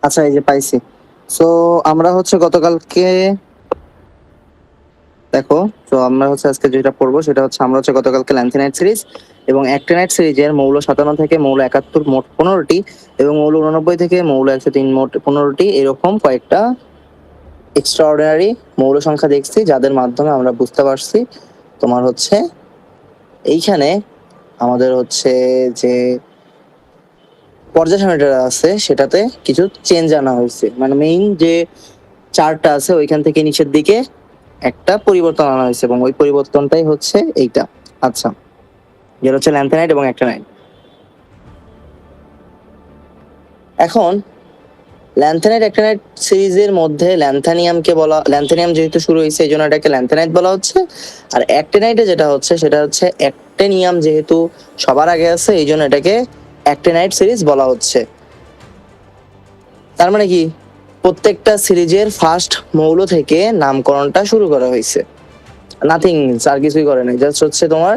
আচ্ছা, এই যে পাইছি। সো আমরা হচ্ছে গতকালকে দেখো, তো আমরা হচ্ছে আজকে যেটা পড়বো সেটা হচ্ছে আমরা হচ্ছে গতকালকে ল্যান্থেনাইট সিরিজ এবং অ্যাক্টিনাইট সিরিজের মৌল 57 থেকে মৌল 71 মোট 15টি এবং মৌল 89 থেকে মৌল 103 মোট 15টি এরকম কয়েকটা এক্সট্রাঅর্ডিনারি মৌল সংখ্যা দেখছি, যাদের মাধ্যমে আমরা বুঝতে পারছি তোমার হচ্ছে এইখানে আমাদের হচ্ছে যে পর্যায় সারণীটা আছে সেটাতে কিছু চেঞ্জ আনা হয়েছে, মানে মেইন যে চার্টটা আছে ওইখান থেকে নিচের দিকে একটা পরিবর্তন আনা হয়েছে এবং ওই পরিবর্তনটাই হচ্ছে এইটা। আচ্ছা, যেটা হচ্ছে ল্যান্থেনাইট এবং অ্যাক্টিনাইট। এখন ল্যান্থেনাইট অ্যাক্টিনাইট সিরিজের মধ্যে ল্যান্থেনিয়াম যেহেতু শুরু হয়েছে এই জন্য এটাকে ল্যান্থেনাইট বলা হচ্ছে, আর অ্যাক্টিনাইটে যেটা হচ্ছে সেটা হচ্ছে অ্যাক্টিনিয়াম যেহেতু সবার আগে আছে এই জন্য এটাকে অ্যাক্টিনাইট সিরিজ বলা হচ্ছে। তার মানে কি, প্রত্যেকটা সিরিজের ফার্স্ট মৌল থেকে নামকরণটা শুরু করা হয়েছে, নাথিং, আর কিছুই করে নাই। জাস্ট হচ্ছে তোমার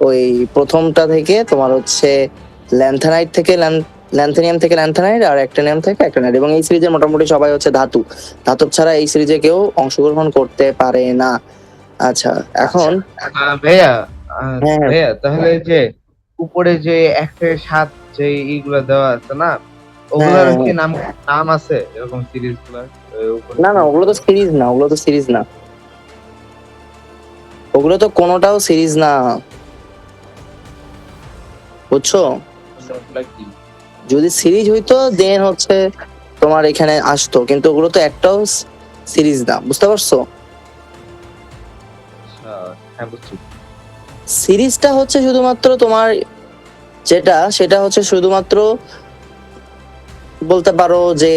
ওই প্রথমটা থেকে তোমার হচ্ছে ল্যান্থানাইট থেকে ল্যান্থেনিয়াম থেকে ল্যান্থানাইট আর অ্যাক্টিনিয়াম থেকে অ্যাক্টিনাইট। এবং এই সিরিজের মোটামুটি সবাই হচ্ছে ধাতু, ধাতব ছাড়া এই সিরিজে কেউ অংশগ্রহণ করতে পারে না। আচ্ছা, এখন ভাইয়া হ্যাঁ হ্যাঁ ভাইয়া তাহলে যে উপরে যে 1 থেকে 7 যে এইগুলা দেওয়া আছে না, ওগুলার হ্যাঁ কি হ্যাঁ। নাম নাম আছে এরকম সিরিজ গুলার? উপরে না না, সিরিজ ওগুলো তো সিরিজ না, ওগুলো তো সিরিজ না, ওগুলো তো কোনোটাও সিরিজ না, বুঝছো? কি? যদি সিরিজ হইতো দেন হচ্ছে তোমার এখানে আসতো, কিন্তু ওগুলো তো একটাও সিরিজ না, বুঝতে পারছো? আচ্ছা, হ্যাঁ বুঝছি। সিরিজটা হচ্ছে শুধুমাত্র তোমার যেটা সেটা হচ্ছে শুধুমাত্র বলতে পারো যে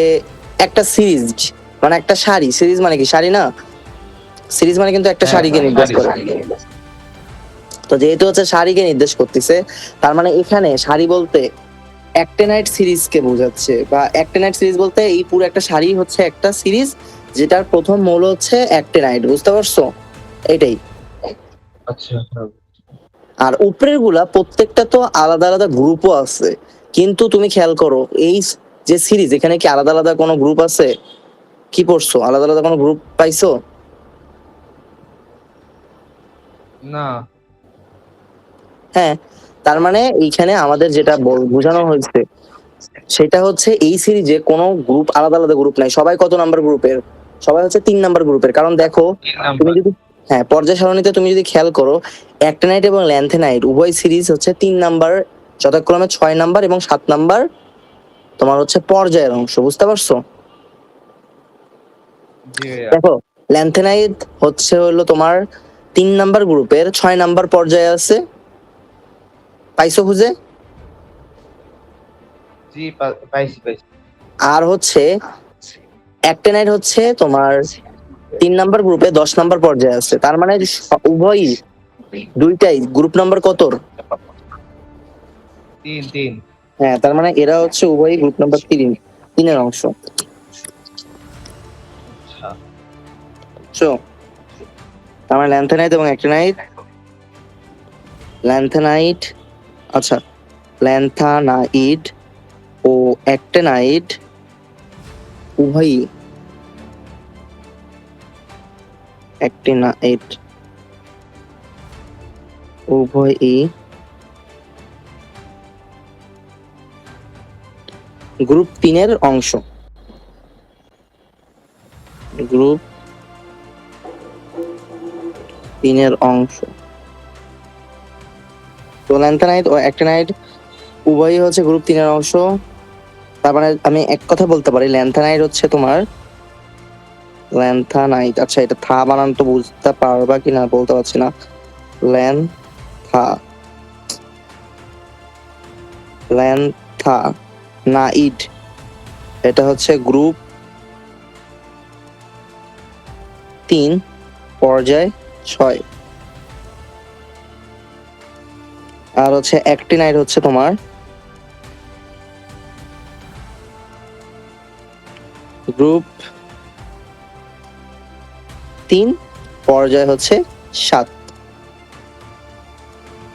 একটা সিরিজ, মানে একটা সারি। সিরিজ মানে কি, সারি না? সিরিজ মানে কিন্তু একটা হ্যাঁ সারিকে নির্দেশ করে। তো যেহেতু হচ্ছে সারিকে নির্দেশ করতেছে, তার মানে এখানে সারি বলতে অ্যাক্টিনাইট সিরিজকে বোঝাচ্ছে, বা অ্যাক্টিনাইট সিরিজ বলতে এই পুরো একটা সারি হচ্ছে একটা সিরিজ যেটার প্রথম মৌল হচ্ছে অ্যাক্টিনাইট, বুঝতে পারছো? এটাই। আচ্ছা, হ্যাঁ। আর উপরের গুলা প্রত্যেকটা তো আলাদা আলাদা গ্রুপও আছে, কিন্তু তুমি খেয়াল করো এই যে সিরিজ, এখানে কি আলাদা আলাদা কোনো গ্রুপ আছে? কি পড়ছো, আলাদা আলাদা কোনো গ্রুপ পাইছো? না। হ্যাঁ, তার মানে এইখানে আমাদের যেটা বোঝানো হয়েছে সেটা হচ্ছে এই সিরিজে কোনো গ্রুপ আলাদা আলাদা গ্রুপ নাই। সবাই কত নাম্বার গ্রুপের? সবাই হচ্ছে 3 নাম্বার গ্রুপের। কারণ দেখো, তুমি যদি হ্যাঁ পর্যায় সারণীতে তুমি যদি খেয়াল করো, অ্যাক্টিনাইট এবং ল্যান্থেনাইট উভয় সিরিজ হচ্ছে 3 নাম্বার, যথাক্রমে 6 নাম্বার এবং 7 নাম্বার তোমার হচ্ছে পর্যায়ের অংশ, বুঝতে পারছো? জি ভাইয়া। দেখো, ল্যান্থেনাইট হচ্ছে হলো তোমার 3 নাম্বার গ্রুপের 6 নাম্বার পর্যায়ে আছে, পাইছো খুঁজে? জি পাইছি পাইছি। আর হচ্ছে অ্যাক্টিনাইট হচ্ছে তোমার 3 নাম্বার গ্রুপে 10 নাম্বার পর্যায়ে আছে। তার মানে উভয়ই, দুইটাই গ্রুপ নাম্বার কতর? 3 3। হ্যাঁ, তার মানে এরা হচ্ছে উভয়ই গ্রুপ নাম্বার 3-এর অংশ। আচ্ছা। বুঝছো? তার মানে ল্যান্থেনাইট এবং অ্যাক্টিনাইট, ল্যান্থেনাইট, আচ্ছা, ল্যান্থানাইট ও অ্যাক্টিনাইট উভয়ই, অ্যাক্টিনাইট উভয়ই গ্রুপ 3-এর অংশ। গ্রুপ 3-এর অংশ। তো ল্যান্থানাইট ও অ্যাক্টিনাইট উভয়ই হচ্ছে গ্রুপ 3-এর অংশ। তার মানে আমি এক কথা বলতে পারি, ল্যান্থানাইট হচ্ছে তোমার ল্যান্থানাইট, আচ্ছা এটা থা বানান তো বুঝতে পারবা কিনা বলতে পারছি না। ল্যান্থা ল্যান্থানাইট এটা হচ্ছে গ্রুপ 3 পর্যায় 6। আর হচ্ছে অ্যাক্টিনাইট হচ্ছে তোমার গ্রুপ 3 পর্যায় হচ্ছে 7।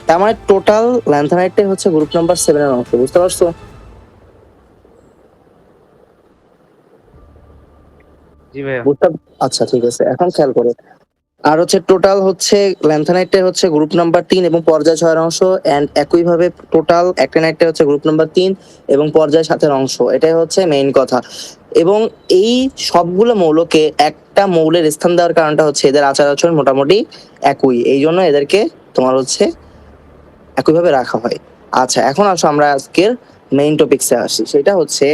তার মানে টোটাল ল্যান্থানাইটটাই হচ্ছে গ্রুপ নাম্বার 7-এর অংশ, বুঝতে পারছো? ভাইয়া। বুঝতে আচ্ছা ঠিক আছে, এখন খেয়াল করো। আর হচ্ছে টোটাল হচ্ছে ল্যান্থানাইটের হচ্ছে গ্রুপ নাম্বার 3 এবং পর্যায় 6 অংশ, এন্ড একইভাবে টোটাল অ্যাক্টিনাইটের হচ্ছে গ্রুপ নাম্বার 3 এবং পর্যায় 7 অংশ। এটাই হচ্ছে মেইন কথা। এবং এই সবগুলো মৌলকে একটা মৌলের স্থান দেওয়ার কারণটা হচ্ছে এদের আচার আচরণ মোটামুটি একই, এই জন্য এদেরকে তোমার হচ্ছে একইভাবে রাখা হয়। আচ্ছা, এখন আসো আমরা আজকের মেইন টপিকসে আসি, সেটা হচ্ছে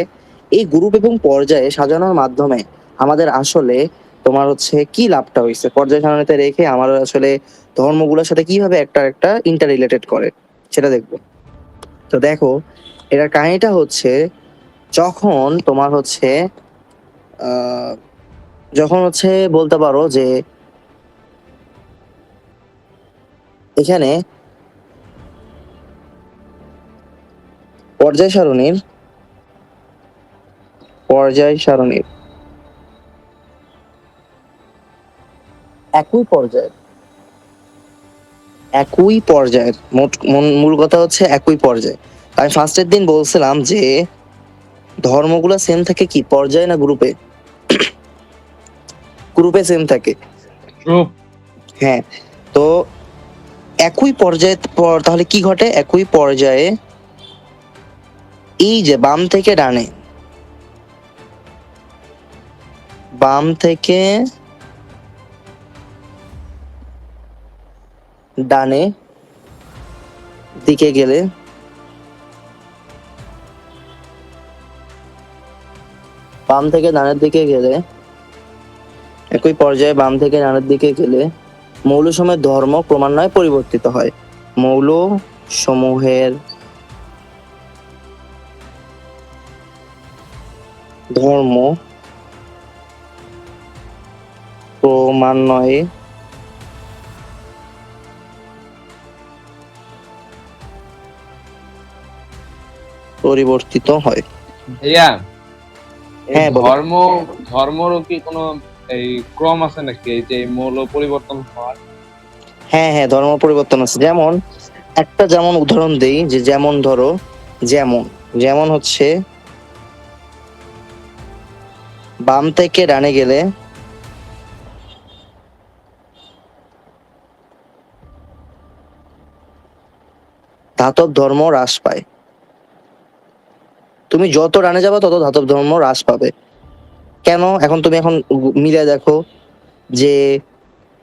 এই গ্রুপ এবং পর্যায়ে সাজানোর মাধ্যমে আমাদের আসলে তোমার হচ্ছে কি লাভটা হয়েছে, পর্যায় সারণীতে রেখে আমার আসলে ধর্মগুলোর সাথে কিভাবে একটা একটা ইন্টার রিলেটেড করে সেটা দেখবো। তো দেখো, এটার কাহিনীটা হচ্ছে যখন তোমার হচ্ছে আহ যখন হচ্ছে বলতে পারো যে এখানে পর্যায় সারণীর পর্যায় সারণীর একই পর্যায়ে মূল কথা হচ্ছে একই পর্যায়ে। আমি ফার্স্টের দিন বলছিলাম যে ধর্মগুলো সেম থাকে কি পর্যায়ে না গ্রুপে? গ্রুপে সেম থাকে। গ্রুপ। হ্যাঁ, তো একই পর্যায়ে তাহলে কি ঘটে, একই পর্যায়ে এই যে বাম থেকে ডানে, বাম থেকে ডানে দিকে গেলে বাম থেকে ডানের দিকে গেলে একই পর্যায়ে বাম থেকে ডানের দিকে গেলে মৌল সমূহের ধর্ম ক্রমান্বয়ে পরিবর্তিত হয়। মৌল সমূহের ধর্ম ক্রমান্বয়ে পরিবর্তিত হয়। ভাইয়া, এই হ্যাঁ, বলো। ধর্মরও কি কোনো এই ক্রম আছে নাকি, এই যে মৌল পরিবর্তন হওয়ার? হ্যাঁ হ্যাঁ, ধর্ম পরিবর্তন আছে। যেমন যেমন উদাহরণ দেই, যে যেমন ধরো, যেমন যেমন হচ্ছে বাম থেকে ডানে গেলে ধাতব ধর্ম হ্রাস পায়। তুমি যত ডানে যাবে তত ধাতব ধর্ম হ্রাস পাবে। কেন? তুমি এখন মিলে দেখো যে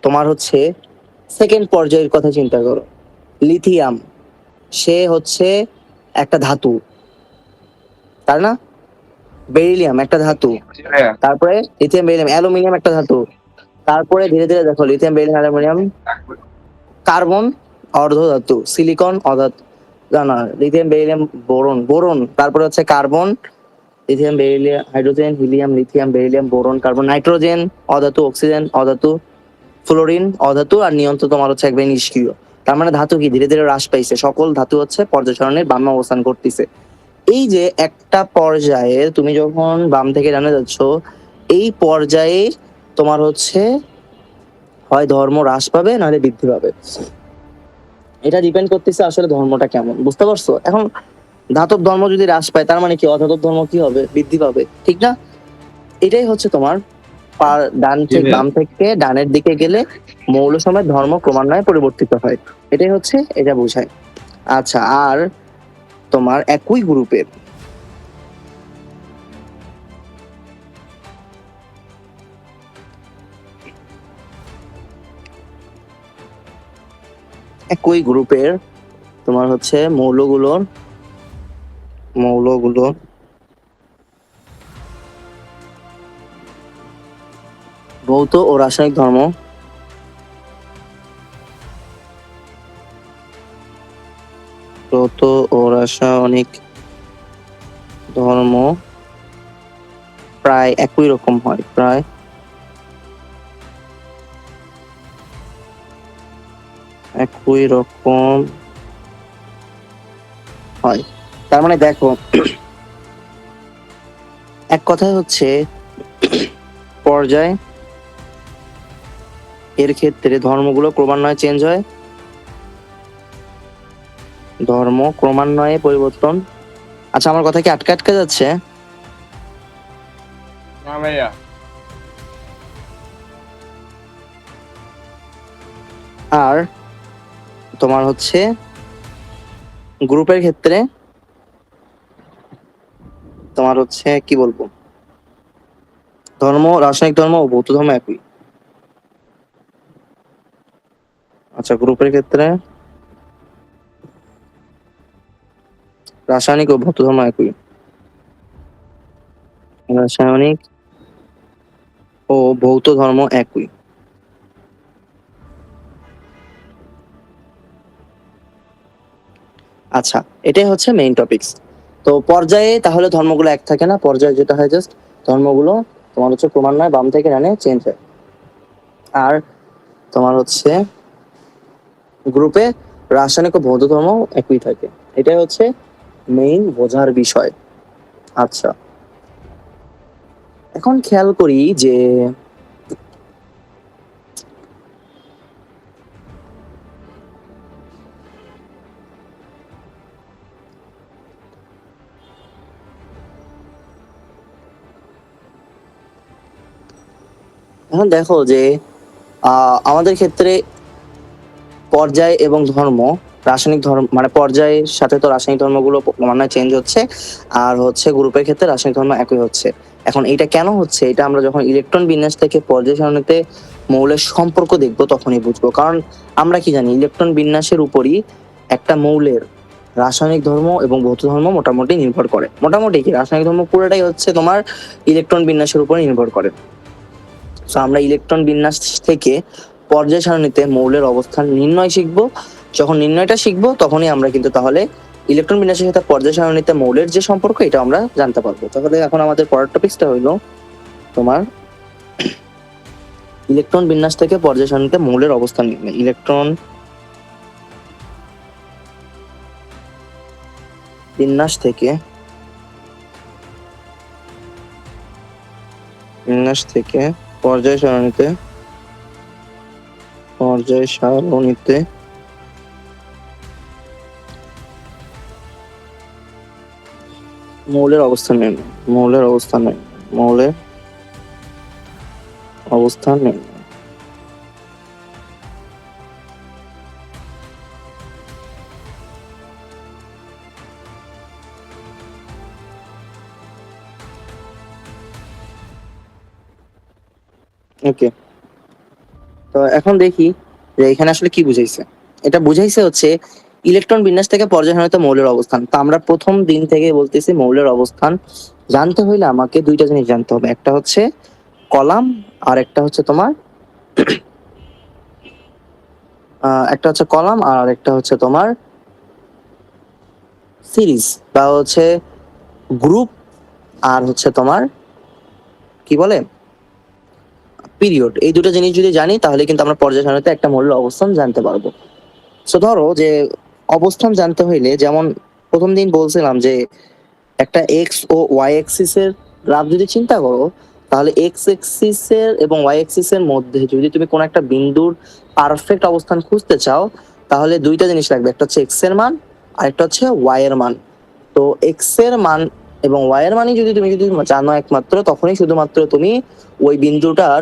তোমার হচ্ছে সেকেন্ড পর্যায়ের কথা চিন্তা করো। লিথিয়াম, সে হচ্ছে একটা ধাতু, তাই না? বেরিলিয়াম একটা ধাতু, জি ভাইয়া। তারপরে লিথিয়াম বেরিলিয়াম, অ্যালুমিনিয়াম একটা ধাতু, তারপরে ধীরে ধীরে দেখো লিথিয়াম বেরিলিয়াম অ্যালুমিনিয়াম, কার্বন অর্ধ ধাতু, সিলিকন অধাতু, না লিথিয়াম বেরিলিয়াম বোরন, তারপরে হচ্ছে carbon, lithium beryllium hydrogen helium lithium beryllium boron carbon, nitrogen অধাতু, অক্সিজেন অধাতু, ফ্লোরিন অধাতু, আর নিয়ন তো তোমার হচ্ছে একবারে নিষ্ক্রিয়। তার মানে ধাতু কি ধীরে ধীরে হ্রাস পাইছে, সকল ধাতু হচ্ছে পর্যায় সারণীর বামে অবস্থান করতেছে। এই যে একটা পর্যায়ে তুমি যখন বাম থেকে ডানে যাচ্ছ, এই পর্যায়ে তোমার হচ্ছে হয় ধর্ম হ্রাস পাবে নাহলে বৃদ্ধি পাবে। এটা ডিপেন্ড করতেছে আসলে ধর্মটা কেমন, বুঝতে পারছো? এখন ধাতব ধর্ম যদি হ্রাস পায় তার মানে কি অধাতব ধর্ম কি হবে, বৃদ্ধি পাবে, ঠিক না? এটাই হচ্ছে তোমার ডান জি থেকে ভাইয়া। বাম থেকে ডানের দিকে গেলে মৌল সময় ধর্ম ক্রমান্বয়ে পরিবর্তিত হয়। এটাই হচ্ছে এটা বোঝায়। আচ্ছা, আর তোমার একই গ্রুপের একই গ্রুপের তোমার হচ্ছে মৌলগুলো ভৌত ও রাসায়নিক ধর্ম প্রায় একই রকম হয়, প্রায় একই রকম হয়। তার মানে দেখো, এক কথায় হচ্ছে পর্যায় এর ক্ষেত্রে ধর্মগুলো ক্রমান্বয়ে চেঞ্জ হয়, ধর্ম ক্রমান্বয়ে পরিবর্তন। আচ্ছা, আমার কথা কি আটকে আটকে যাচ্ছে? না ভাইয়া। আর তোমার হচ্ছে গ্রুপের ক্ষেত্রে তোমার হচ্ছে কি বলবো, ধর্ম, রাসায়নিক ধর্ম ও ভৌত ধর্ম একই। আচ্ছা, গ্রুপের ক্ষেত্রে রাসায়নিক ও ভৌত ধর্ম একই। রাসায়নিক ও ভৌত ধর্ম একই। আচ্ছা, এটাই হচ্ছে মেইন টপিকস। তো পর্যায়ে তাহলে ধর্মগুলো এক থাকে না, পর্যায়ে যেটা হয় জাস্ট ধর্মগুলো তোমার হচ্ছে ক্রমান্বয়ে বাম থেকে ডানে চেঞ্জ হয়। আর তোমার হচ্ছে গ্রুপে রাসায়নিক ও ভৌত ধর্ম একই থাকে, এটাই হচ্ছে মেইন বোঝার বিষয়। আচ্ছা, এখন খেয়াল করি যে এখন দেখো যে আমাদের ক্ষেত্রে পর্যায় এবং ধর্ম, রাসায়নিক ধর্ম মানে পর্যায়ের সাথে তো রাসায়নিক ধর্মগুলো ক্রমান্বয়ে চেঞ্জ হচ্ছে, আর হচ্ছে গ্রুপের ক্ষেত্রে রাসায়নিক ধর্ম একই হচ্ছে। এখন এটা কেন হচ্ছে, এটা আমরা যখন ইলেকট্রন বিন্যাস থেকে পর্যায় সারণীতে মৌলের সম্পর্ক দেখব তখনই বুঝবো। কারণ আমরা কি জানি, ইলেকট্রন বিন্যাসের উপরই একটা মৌলের রাসায়নিক ধর্ম এবং ভৌত ধর্ম মোটামুটি নির্ভর করে। মোটামুটি কি, রাসায়নিক ধর্ম পুরোটাই হচ্ছে তোমার ইলেকট্রন বিন্যাসের উপর নির্ভর করে। তো আমরা ইলেকট্রন বিন্যাস থেকে পর্যায় সারণীতে মৌলের অবস্থান নির্ণয় শিখবো। যখন নির্ণয়টা শিখবো তখনই আমরা কিন্তু তাহলে ইলেকট্রন বিন্যাসের সাথে পর্যায় সারণীতে মৌলের যে সম্পর্ক এটা আমরা জানতে পারবো। তাহলে এখন আমাদের পরের টপিকসটা হইলো তোমার ইলেকট্রন বিন্যাস থেকে পর্যায় সারণীতে মৌলের অবস্থান নির্ণয়। ইলেকট্রন বিন্যাস থেকে পর্যায় সারণীতে মৌলের অবস্থান নির্ণয়। ওকে, তো এখন দেখি যে এখানে আসলে কি বুঝাইছে। এটা বুঝাইছে হচ্ছে ইলেকট্রন বিন্যাস থেকে পর্যায় সারণীতে মৌলের অবস্থান। তো আমরা প্রথম দিন থেকে বলতেছি মৌলের অবস্থান জানতে হইলে আমাকে দুইটা জিনিস জানতে হবে, একটা হচ্ছে কলাম আর একটা হচ্ছে তোমার সিরিজ বা হচ্ছে গ্রুপ, আর হচ্ছে তোমার কি বলে পিরিয়ড। এই দুটো জিনিস যদি জানি তাহলে কিন্তু আমরা পর্যায় সারণীতে একটা মৌলের অবস্থান জানতে পারবো। সো ধরো যে অবস্থান জানতে হইলে, যেমন প্রথম দিন বলছিলাম যে একটা এক্স ও ওয়াই এক্সিসের গ্রাফ যদি চিন্তা করো, তাহলে এক্স এক্সিসের এবং ওয়াই এক্সিসের মধ্যে যদি তুমি কোনো একটা বিন্দুর পারফেক্ট অবস্থান খুঁজতে চাও তাহলে দুইটা জিনিস লাগবে, একটা হচ্ছে এক্স এর মান আর একটা হচ্ছে ওয়াই এর মান। তো এক্স এর মান এবং ওয়াই এর মানই যদি জানো একমাত্র, তখনই শুধুমাত্র তুমি ওই বিন্দুটার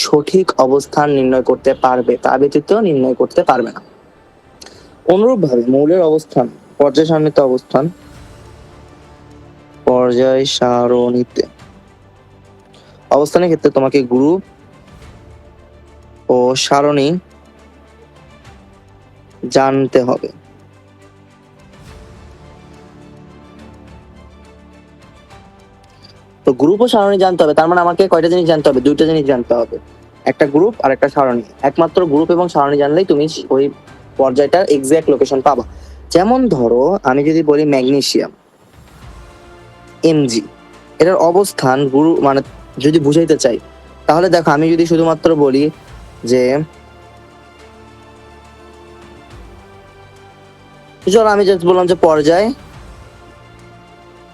সঠিক অবস্থান নির্ণয় করতে পারবে, তা ব্যতীত নির্ণয় করতে পারবে না। অনুরূপভাবে মৌলের অবস্থান, পর্যায় সারণীতে অবস্থানের ক্ষেত্রে তোমাকে গ্রুপ ও সারণী জানতে হবে। তো গ্রুপ ও সারণী জানতে হবে, তার মানে আমাকে কয়টা জিনিস জানতে হবে, দুইটা জিনিস জানতে হবে, একটা গ্রুপ আর একটা সারণী। একমাত্র গ্রুপ এবং সারণী জানলেই তুমি ওই পর্যায়টার এক্সাক্ট লোকেশন পাবা। যেমন ধরো আমি যদি বলি ম্যাগনেসিয়াম Mg, এটার অবস্থান গুরু মানে যদি বুঝাইতে চাই তাহলে দেখো আমি যদি শুধুমাত্র বলি যে চলো আমি জাস্ট বললাম যে পর্যায়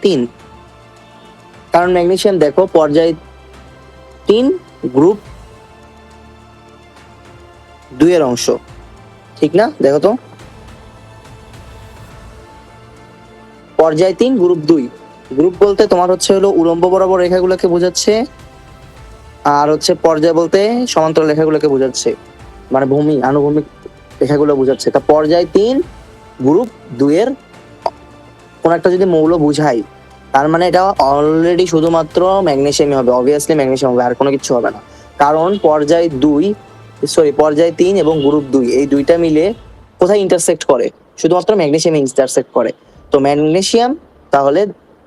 3, কারণ ম্যাগনেসিয়াম দেখো পর্যায় 3 গ্রুপ 2 এর অংশ, ঠিক না? দেখো তো পর্যায় 3 গ্রুপ 2, গ্রুপ বলতে তোমার হচ্ছে হলো উলম্ব বরাবর রেখাগুলোকে বোঝাচ্ছে, আর হচ্ছে পর্যায় বলতে সমান্তরাল রেখাগুলোকে বোঝাচ্ছে, মানে ভূমি আনুভূমিক রেখাগুলো বোঝাচ্ছে। তা পর্যায় 3 গ্রুপ 2 এর কোন একটা যদি মৌল বুঝাই, তার মানে এটা অলরেডি শুধুমাত্র ম্যাগনেসিয়ামই হবে, অবভিয়াসলি ম্যাগনেসিয়াম হবে, আর কোনো কিছু হবে না। কারণ পর্যায় 3 এবং গ্রুপ 2 এই দুইটা মিলে কোথায় ইন্টারসেক্ট করে? শুধুমাত্র ম্যাগনেসিয়াম ইন্টারসেক্ট করে। তো ম্যাগনেসিয়াম তাহলে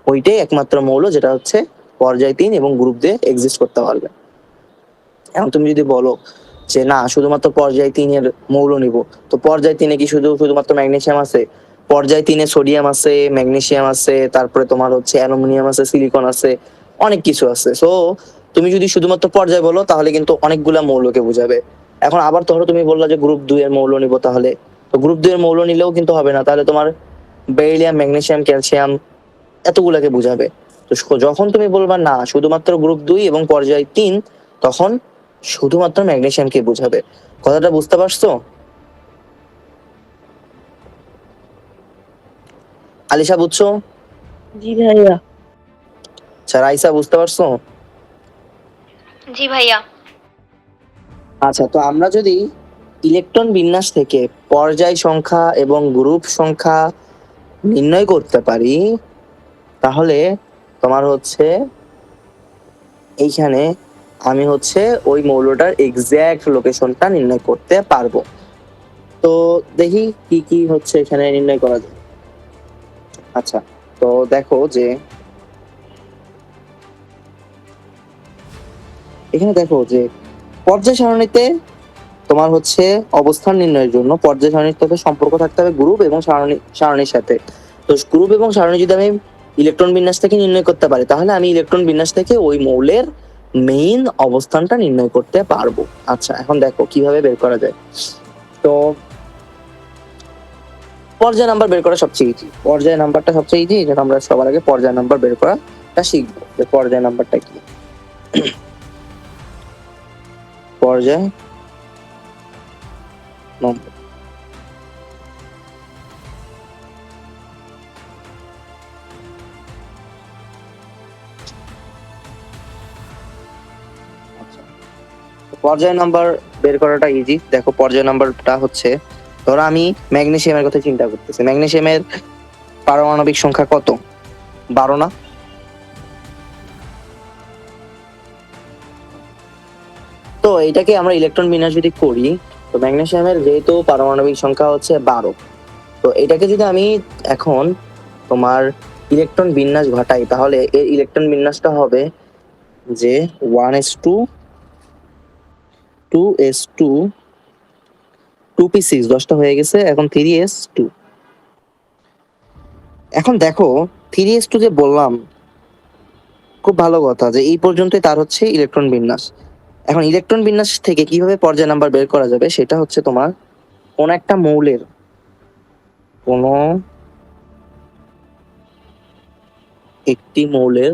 ওইটাই একমাত্র মৌল যেটা হচ্ছে পর্যায় 3 এবং গ্রুপ 2 এক্সিস্ট করতে পারবে। এখন তুমি যদি বলো যে না শুধুমাত্র পর্যায় 3 এর মৌল নিব, তো পর্যায় 3 কি শুধুমাত্র ম্যাগনেসিয়াম আছে? পর্যায় 3 সোডিয়াম আছে, ম্যাগনেসিয়াম আছে, তারপরে তোমার হচ্ছে অ্যালুমিনিয়াম আছে, সিলিকন আছে, অনেক কিছু আছে। সো তুমি যদি শুধুমাত্র পর্যায় বলো তাহলে কিন্তু অনেকগুলা মৌলকে বোঝাবে। এখন আবার ধরো তুমি বললা যে গ্রুপ 2 এর মৌল নিব, তাহলে তো গ্রুপ 2 এর মৌল নিলেও কিন্তু হবে না, তাহলে তোমার বেরিলিয়াম, ম্যাগনেসিয়াম, ক্যালসিয়াম এতগুলাকে বোঝাবে। তো যখন তুমি বলবা না শুধুমাত্র গ্রুপ 2 এবং পর্যায় 3, তখন শুধুমাত্র ম্যাগনেসিয়ামকে বোঝাবে। কথাটা বুঝতে পারছো? আলিশা বুঝছো? জি ভাইয়া। আচ্ছা রাইসা বুঝতে পারছো? জি ভাইয়া। আচ্ছা, তো আমরা যদি ইলেকট্রন বিন্যাস থেকে পর্যায় সংখ্যা এবং গ্রুপ সংখ্যা নির্ণয় করতে পারি, তাহলে তোমার হচ্ছে এইখানে আমি হচ্ছে ওই মৌলটার এক্সাক্ট লোকেশনটা নির্ণয় করতে পারবো। তো দেখি কি কি হচ্ছে এখানে নির্ণয় করা যায়। আচ্ছা, তো দেখো যে এখানে দেখো যে পর্যায় সারণীতে তোমার হচ্ছে অবস্থান নির্ণয়ের জন্য পর্যায় সারণীর সাথে সম্পর্ক থাকতে হবে গ্রুপ এবং সারণীর সাথে। তো গ্রুপ এবং সারণী যদি আমি ইলেকট্রন বিন্যাস থেকে নির্ণয় করতে পারি, তাহলে আমি ইলেকট্রন বিন্যাস থেকে ওই মৌলের মেইন অবস্থানটা নির্ণয় করতে পারবো। আচ্ছা, এখন দেখো কিভাবে বের করা যায়। তো পর্যায় নাম্বার বের করা সবচেয়ে ইজি, পর্যায় নাম্বারটা সবচেয়ে ইজি, এই জন্য আমরা সবার আগে পর্যায় নাম্বার বের করাটা শিখবো। যে পর্যায় নাম্বারটা কি। পর্যায় নম্বর, পর্যায় নাম্বার বের করাটা ইজি। দেখো পর্যায় নাম্বারটা হচ্ছে, ধরো আমি ম্যাগনেসিয়ামের কথা চিন্তা করতেছি, ম্যাগনেসিয়ামের পারমাণবিক সংখ্যা কত? 12 না? তো এটাকে আমরা ইলেকট্রন বিন্যাস যদি করি, তো ম্যাগনেসিয়ামের যেহেতু পারমাণবিক সংখ্যা হচ্ছে 12, তো এটাকে যদি আমি এখন তোমার ইলেকট্রন বিন্যাস ঘটাই, তাহলে এর ইলেকট্রন বিন্যাসটা হবে যে 1s2 2s2 2p6, 10টা হয়ে গেছে, এখন 3s2। এখন দেখো 3s2 যে বললাম, খুব ভালো কথা যে এই পর্যন্তই তার হচ্ছে ইলেকট্রন বিন্যাস। এখন ইলেকট্রন বিন্যাস থেকে কিভাবে পর্যায় নাম্বার বের করা যাবে, সেটা হচ্ছে তোমার কোন একটা মৌলের একটি মৌলের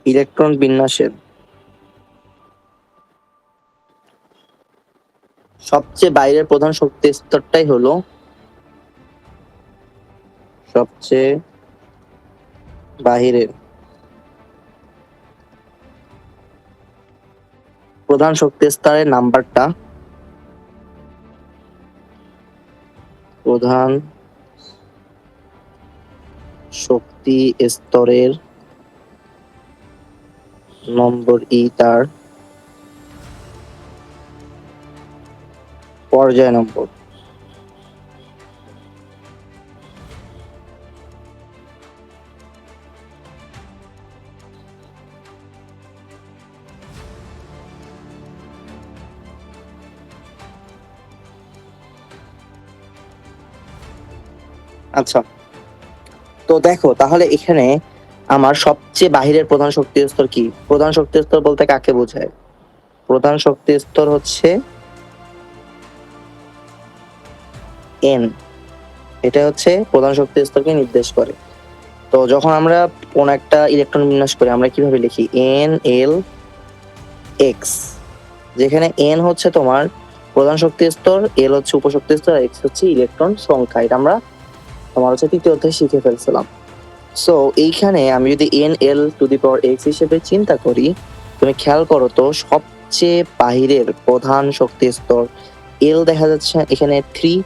ইলেকট্রন বিন্যাসের সবচেয়ে বাইরের প্রধান শক্তি স্তরটাই হলো সবচেয়ে বাহিরের প্রধান শক্তি স্তরের নাম্বারটা প্রধান শক্তি স্তরের নম্বর তার পর্যায় নম্বর। আচ্ছা, তো দেখো তাহলে এখানে আমার সবচেয়ে বাহিরের প্রধান শক্তি স্তর কি? প্রধান শক্তি স্তর বলতে কাকে বোঝায়? প্রধান শক্তি স্তর হচ্ছে এন, এটা হচ্ছে প্রধান শক্তি স্তরকে নির্দেশ করে। তো যখন আমরা কোন একটা ইলেকট্রন বিন্যাস করি, আমরা কিভাবে লিখি? এন এল এক্স, যেখানে এন হচ্ছে তোমার প্রধান শক্তি স্তর, এল হচ্ছে উপশক্তি স্তর, এক্স হচ্ছে ইলেকট্রন সংখ্যা। এটা আমরা তোমার হচ্ছে তৃতীয় অধ্যায়ে শিখে ফেলছিলাম। সো এইখানে আমি যদি N L to the power x হিসেবে চিন্তা করি, তুমি খেয়াল করো তো সবচেয়ে বাহিরের প্রধান শক্তি স্তর এল দেখা যাচ্ছে এখানে 3,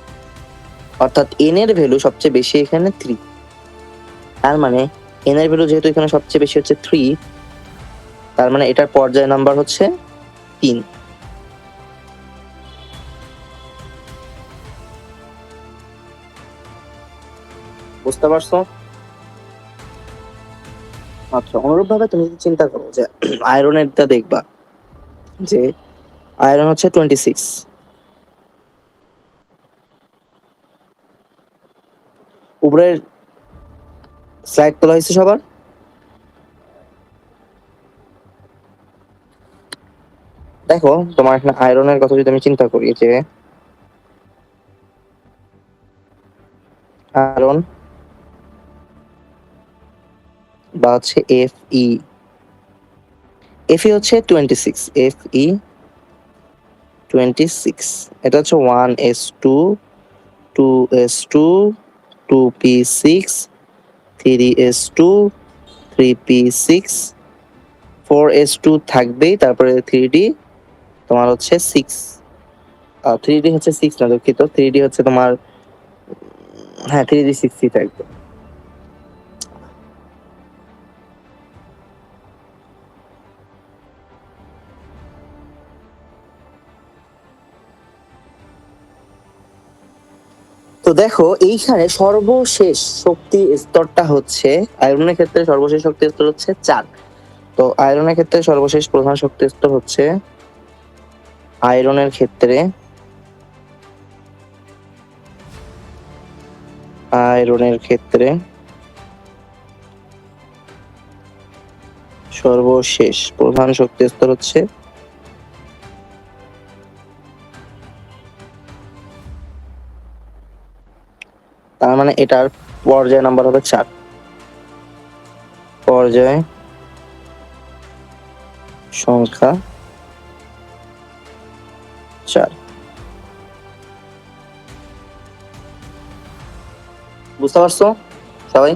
অর্থাৎ এন এর ভ্যালু সবচেয়ে বেশি এখানে 3। তার মানে এন এর ভ্যালু যেহেতু এখানে সবচেয়ে বেশি হচ্ছে 3, তার মানে এটার পর্যায় নাম্বার হচ্ছে 3। বুঝতে পারছো? আচ্ছা, অনুরূপভাবে তুমি যদি চিন্তা করো যে আয়রনেরটা দেখবা যে আয়রন হচ্ছে 26, উপরের স্লাইড তোলা হয়েছে সবার? দেখো তোমার এখানে আয়রনের কথা যদি আমি চিন্তা করি যে আয়রন বা হচ্ছে Fe, Fe হচ্ছে 26, Fe 26, এটা হচ্ছে 1s2 2s2 2p6 3s2 3p6 4s2 থাকবেই, তারপরে 3d তোমার হচ্ছে 6, 3d হচ্ছে 6 না দুঃখিত, 3d হচ্ছে তোমার, হ্যাঁ 3d 6ই থাকবে। তো দেখো এইখানে সর্বশেষ শক্তি স্তরটা হচ্ছে আয়রনের ক্ষেত্রে সর্বশেষ শক্তি স্তর হচ্ছে 4। তো আয়রনের ক্ষেত্রে সর্বশেষ প্রধান শক্তি স্তর হচ্ছে আয়রনের ক্ষেত্রে সর্বশেষ প্রধান শক্তি স্তর হচ্ছে তার মানে এটার পর্যায় নাম্বার হবে 4, পর্যায় সংখ্যা 4। বুঝতে পারছো সবাই?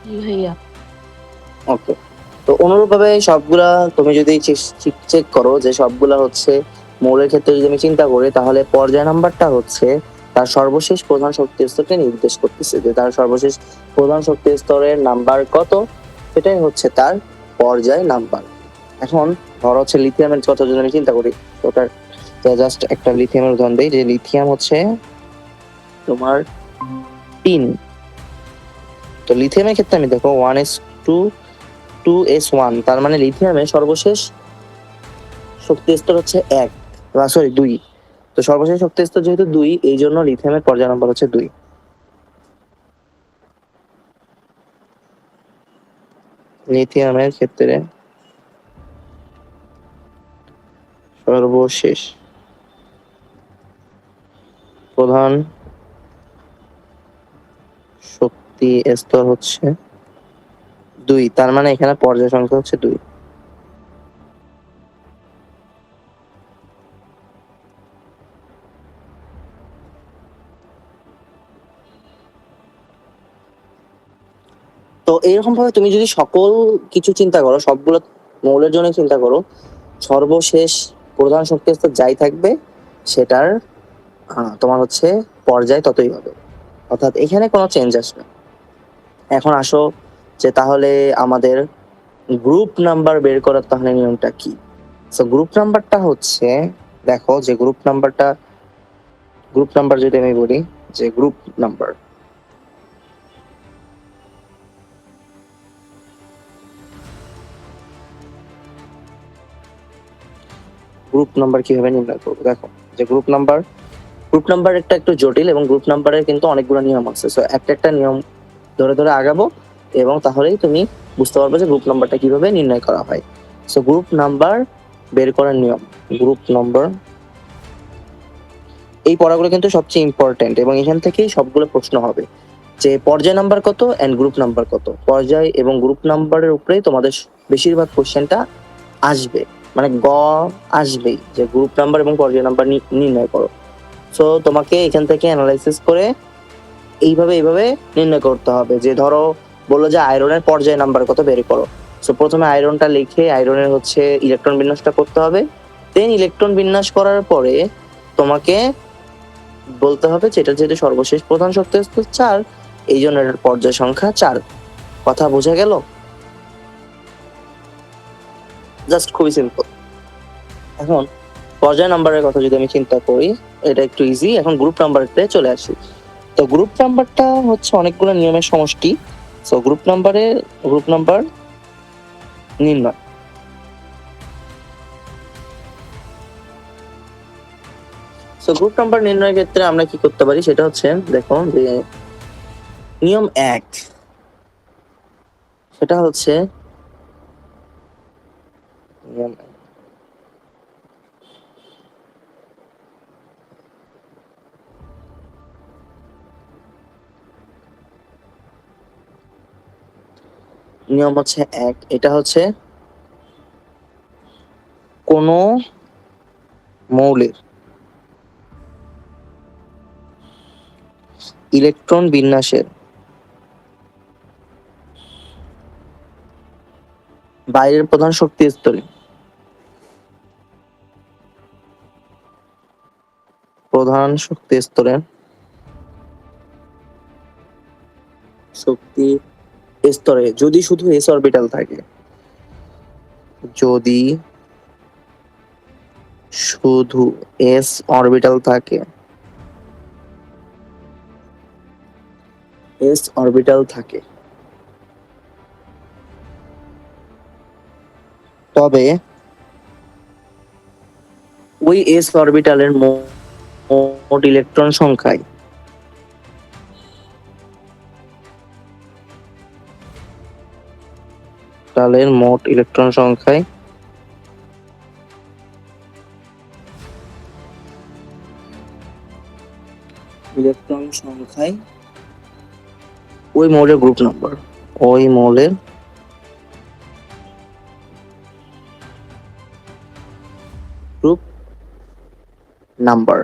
জি ভাইয়া। ওকে, তো অনুরূপভাবে সবগুলা তুমি যদি চেক করো যে সবগুলা হচ্ছে মৌলের ক্ষেত্রে যদি আমি চিন্তা করি, তাহলে পর্যায় নাম্বারটা হচ্ছে তার সর্বশেষ প্রধান শক্তি স্তরকে নির্দেশ করতেছে, যে তার সর্বশেষ প্রধান শক্তি স্তরের নাম্বার কত, সেটাই হচ্ছে তার পর্যায় নাম্বার। এখন ধর হচ্ছে লিথিয়ামের কথা যদি আমি চিন্তা করি, ওটার জাস্ট একটা লিথিয়ামের উদাহরণ দিই, যে লিথিয়াম হচ্ছে তোমার 3। তো লিথিয়ামের ক্ষেত্রে আমি দেখো 1s2 2s1, তার মানে লিথিয়ামের সর্বশেষ শক্তি স্তর হচ্ছে 1, সরি 2। তো সর্বশেষ শক্তি স্তর যেহেতু 2, এই জন্য লিথিয়ামের পর্যায় নাম্বার হচ্ছে 2। লিথিয়ামের ক্ষেত্রে সর্বশেষ প্রধান শক্তি স্তর হচ্ছে 2, তার মানে এখানে পর্যায় সংখ্যা হচ্ছে 2। তো এইরকম ভাবে তুমি যদি সকল কিছু চিন্তা করো, সবগুলো মৌলের জন্য চিন্তা করো, সর্বশেষ প্রধান শক্তি স্তর যাই থাকবে সেটার তোমার হচ্ছে পর্যায় ততই হবে, অর্থাৎ এখানে কোনো চেঞ্জ আসবে। এখন আসো যে তাহলে আমাদের গ্রুপ নাম্বার বের করার তাহলে নিয়মটা কি? সো গ্রুপ নাম্বারটা হচ্ছে, দেখো যে গ্রুপ নাম্বার যদি আমি বলি যে গ্রুপ নাম্বার কিভাবে নির্ণয় করবো? দেখো যে গ্রুপ নাম্বার একটা একটু জটিল, এবং গ্রুপ নাম্বারের কিন্তু অনেকগুলো নিয়ম আছে। সো একটা নিয়ম ধরে ধরে আগাবো, এবং তাহলেই তুমি বুঝতে পারবে যে গ্রুপ নাম্বারটা কিভাবে নির্ণয় করা হয়। সো গ্রুপ নাম্বার বের করার নিয়ম, গ্রুপ নাম্বার, এই পড়াগুলো কিন্তু সবচেয়ে ইম্পর্টেন্ট, এবং এখান থেকেই সবগুলো প্রশ্ন হবে যে পর্যায় নাম্বার কত এন্ড গ্রুপ নাম্বার কত। পর্যায় এবং গ্রুপ নাম্বারের উপরেই তোমাদের বেশিরভাগ কোশ্চেনটা আসবে, মানে আসবেই যে গ্রুপ নাম্বার এবং পর্যায় নাম্বার নির্ণয় করো। সো তোমাকে এখান থেকে অ্যানালাইসিস করে এইভাবে নির্ণয় করতে হবে, যে ধরো বললো যে আয়রনের পর্যায় নাম্বার কত বের করো, সো প্রথমে আয়রনটা লিখে আয়রনের হচ্ছে ইলেকট্রন বিন্যাসটা করতে হবে, দেন ইলেকট্রন বিন্যাস করার পরে তোমাকে বলতে হবে যে এটা যেহেতু সর্বশেষ প্রধান শক্তি স্তর 4, এই জন্য এটার পর্যায় সংখ্যা 4। কথা বোঝা গেল? জাস্ট খুবই সিম্পল। এখন পর্যায় নাম্বারের কথা যদি আমি চিন্তা করি, এটা একটু ইজি। এখন গ্রুপ নাম্বারতে চলে আসি। তো গ্রুপ নাম্বারটা হচ্ছে অনেকগুলো নিয়মের সমষ্টি। সো গ্রুপ নাম্বার নির্ণয়। সো গ্রুপ নাম্বার নির্ণয়ের ক্ষেত্রে আমরা কি করতে পারি সেটা হচ্ছে, দেখো যে নিয়ম 1, সেটা হচ্ছে নিয়ম নিয়ম হচ্ছে 1, এটা হচ্ছে কোন মৌলের ইলেকট্রন বিন্যাসের বাইরের প্রধান শক্তি স্তরে শক্তি স্তরে যদি শুধু এস অরবিটাল থাকে, যদি শুধু এস অরবিটাল থাকে, তবে ওই এস অরবিটালের মোট ইলেকট্রন সংখ্যায় ওই মৌলের গ্রুপ নাম্বার।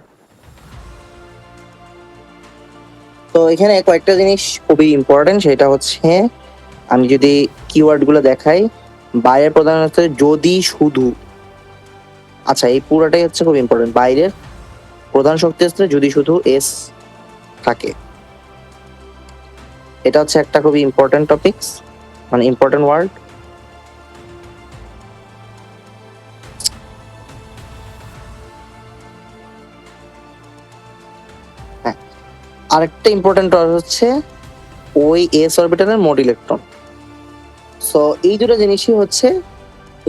তো এখানে কয়েকটা জিনিস খুবই ইম্পর্টেন্ট, সেটা হচ্ছে আমি যদি কিওয়ার্ড গুলো দেখাই, বাইরের প্রধান স্তরে যদি শুধু, আচ্ছা এই পুরোটাই হচ্ছে খুব ইম্পর্টেন্ট, বাইরের প্রধান শক্তি স্তরে যদি শুধু এস থাকে, এটা হচ্ছে একটা খুবই ইম্পর্টেন্ট টপিকস, মানে ইম্পর্টেন্ট ওয়ার্ড। হ্যাঁ, আরেকটা ইম্পর্টেন্ট হচ্ছে ওই এস অরবিটালের মোট ইলেকট্রন। সো এই দুটো জিনিসই হচ্ছে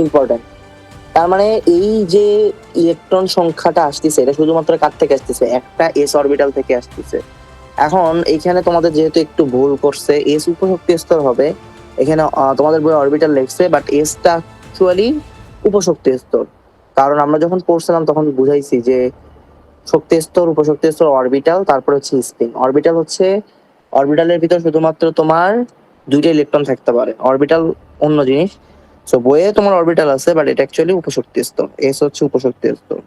ইম্পর্টেন্ট। তার মানে এই যে ইলেকট্রন সংখ্যাটা আসতেছে, এটা শুধুমাত্র কার থেকে আসতেছে? একটা এস অরবিটাল থেকে আসতেছে। এখন এইখানে তোমাদের যেহেতু একটু ভুল করছে, এস উপশক্তি স্তর হবে, এখানে তোমাদের বই অরবিটাল লিখছে, বাট এসটা অ্যাকচুয়ালি উপশক্তি স্তর। কারণ আমরা যখন পড়ছিলাম তখন বুঝাইছি যে শক্তি স্তর, উপশক্তি স্তর, অরবিটাল, তারপর হচ্ছে স্পিন। অরবিটাল হচ্ছে অরবিটালের ভিতর শুধুমাত্র তোমার 2টা ইলেকট্রন থাকতে পারে, অরবিটাল অন্য জিনিস। সো বইয়ে তোমার অরবিটাল আছে, বাট এটা অ্যাকচুয়ালি উপশক্তি স্তর, এস হচ্ছে উপশক্তি স্তর।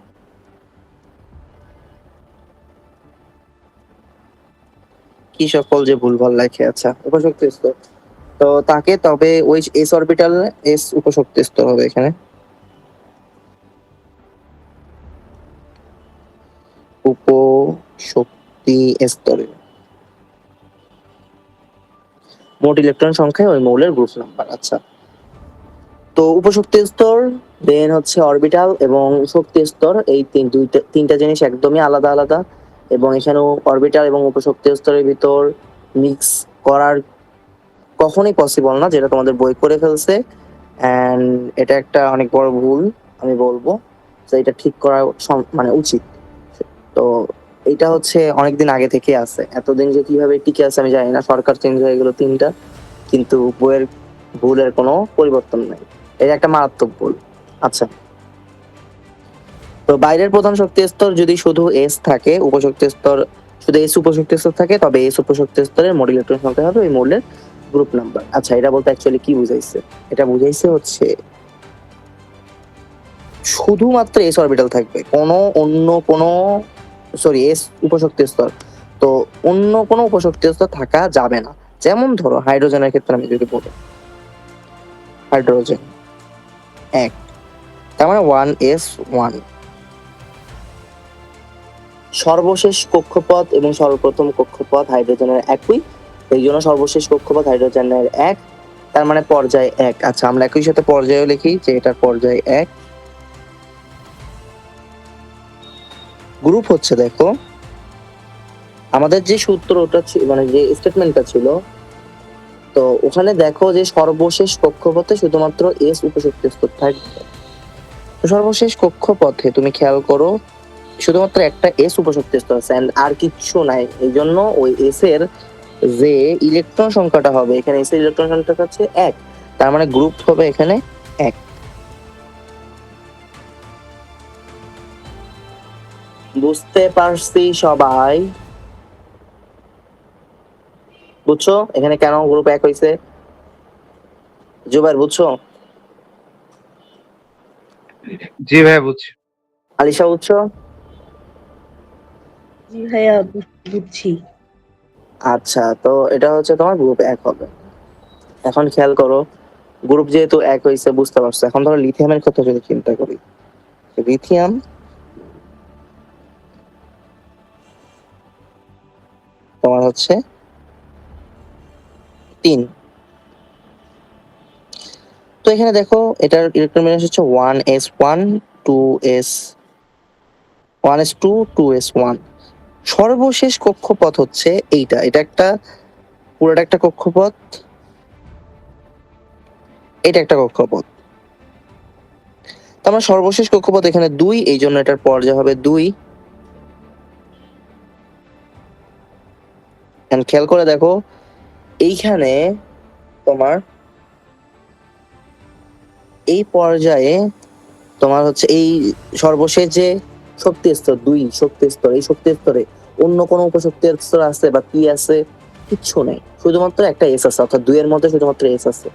কি সকল যে ভুলভাল লেখে, আচ্ছা উপশক্তি স্তর। তো তাকে তবে ওই এস অরবিটাল, এস উপশক্তি স্তর হবে এখানে। উপশক্তি স্তরে মোট ইলেকট্রন সংখ্যায় ওই মৌলের গ্রুপ নাম্বার। আচ্ছা, তো উপশক্তি স্তর, দেন হচ্ছে অরবিটাল এবং শক্তি স্তর, এই তিনটা জিনিস একদমই আলাদা আলাদা, এবং এখানেও অরবিটাল এবং উপশক্তি স্তরের ভিতর মিক্স করার কখনোই পসিবল না, যেটা তোমাদের বই করে ফেলছে। অ্যান্ড এটা একটা অনেক বড় ভুল আমি বলবো, তো এটা ঠিক করা মানে উচিত। তো এটা হচ্ছে অনেকদিন আগে থেকে আছে, এতদিন যে কিভাবে টিকে আছে আমি জানি না, সরকার চেঞ্জ হয়ে গেল 3টা, কিন্তু বইয়ের ভুলের কোনো পরিবর্তন নেই, এটা একটা মারাত্মক ভুল। আচ্ছা, তো বাইরের প্রধান শক্তি স্তর যদি শুধু এস থাকে, উপশক্তি স্তর শুধু এস উপশক্তি স্তর থাকে, তবে এস উপশক্তি স্তরের মোট ইলেকট্রন সংখ্যা হবে ওই মৌলের গ্রুপ নাম্বার। আচ্ছা, এটা বলতে অ্যাকচুয়ালি কি বুঝাইছে? এটা বুঝাইছে হচ্ছে শুধুমাত্র এস অরবিটাল থাকবে, এস উপশক্তি স্তর, তো অন্য কোনো উপশক্তি স্তর থাকা যাবে না। যেমন ধরো হাইড্রোজেনের ক্ষেত্রে আমি যদি বলি, হাইড্রোজেন 1, তার মানে 1s1। সর্বশেষ কক্ষপথ এবং সর্বপ্রথম কক্ষপথ হাইড্রোজেনের একই, এই জন্য সর্বশেষ কক্ষপথ হাইড্রোজেনের 1, তার মানে পর্যায় 1। আচ্ছা, আমরা একই সাথে পর্যায়ও লিখি যে এটার পর্যায় 1। গ্রুপ হচ্ছে, দেখো আমাদের যে সূত্রটা মানে যে স্টেটমেন্টটা ছিল, তো ওখানে দেখো যে সর্বশেষ কক্ষপথে শুধুমাত্র এস উপশক্তি স্তর থাকবে। তো সর্বশেষ কক্ষপথে তুমি খেয়াল করো শুধুমাত্র একটা এস উপশক্তি স্তর আছে, আর কিচ্ছু নাই। এই জন্য ওই এস এর যে ইলেকট্রন সংখ্যাটা হবে, এখানে এস এর ইলেকট্রন সংখ্যাটা হচ্ছে 1, তার মানে গ্রুপ হবে এখানে 1। বুঝতে পারছি সবাই? বুঝছো এখানে কেন গ্রুপ 1 হয়েছে? জুবাইর বুঝছো? জি ভাইয়া বুঝছি। আলিশা বুঝছো? জি ভাইয়া বুঝছি। আচ্ছা, তো এটা হচ্ছে তোমার গ্রুপ 1 হবে। এখন খেয়াল করো, গ্রুপ যেহেতু 1 হয়েছে বুঝতে পারছো। এখন ধরো লিথিয়ামের কথা যদি চিন্তা করি, লিথিয়াম তোমার হচ্ছে 3। তো এখানে দেখো এটার ইলেকট্রন বিন্যাস হচ্ছে 1s1 2s 1s2 2s1। সর্বশেষ কক্ষপথ হচ্ছে এইটা, এটা একটা পুরোটা একটা কক্ষপথ, এটা একটা কক্ষপথ। তো আমার সর্বশেষ কক্ষপথ এখানে 2, এই জন্য এটার পর্যায় হবে 2। খেয়াল করে দেখো এইখানে তোমার এই পর্যায়ে তোমার হচ্ছে এই সর্বশেষ যে শক্তি স্তর 2 শক্তি স্তর, এই শক্তি স্তরে অন্য কোনো উপশক্তি স্তর আছে বা কি আছে? কিচ্ছু নেই, শুধুমাত্র একটা এস আছে, অর্থাৎ 2 এর মধ্যে শুধুমাত্র এস আছে,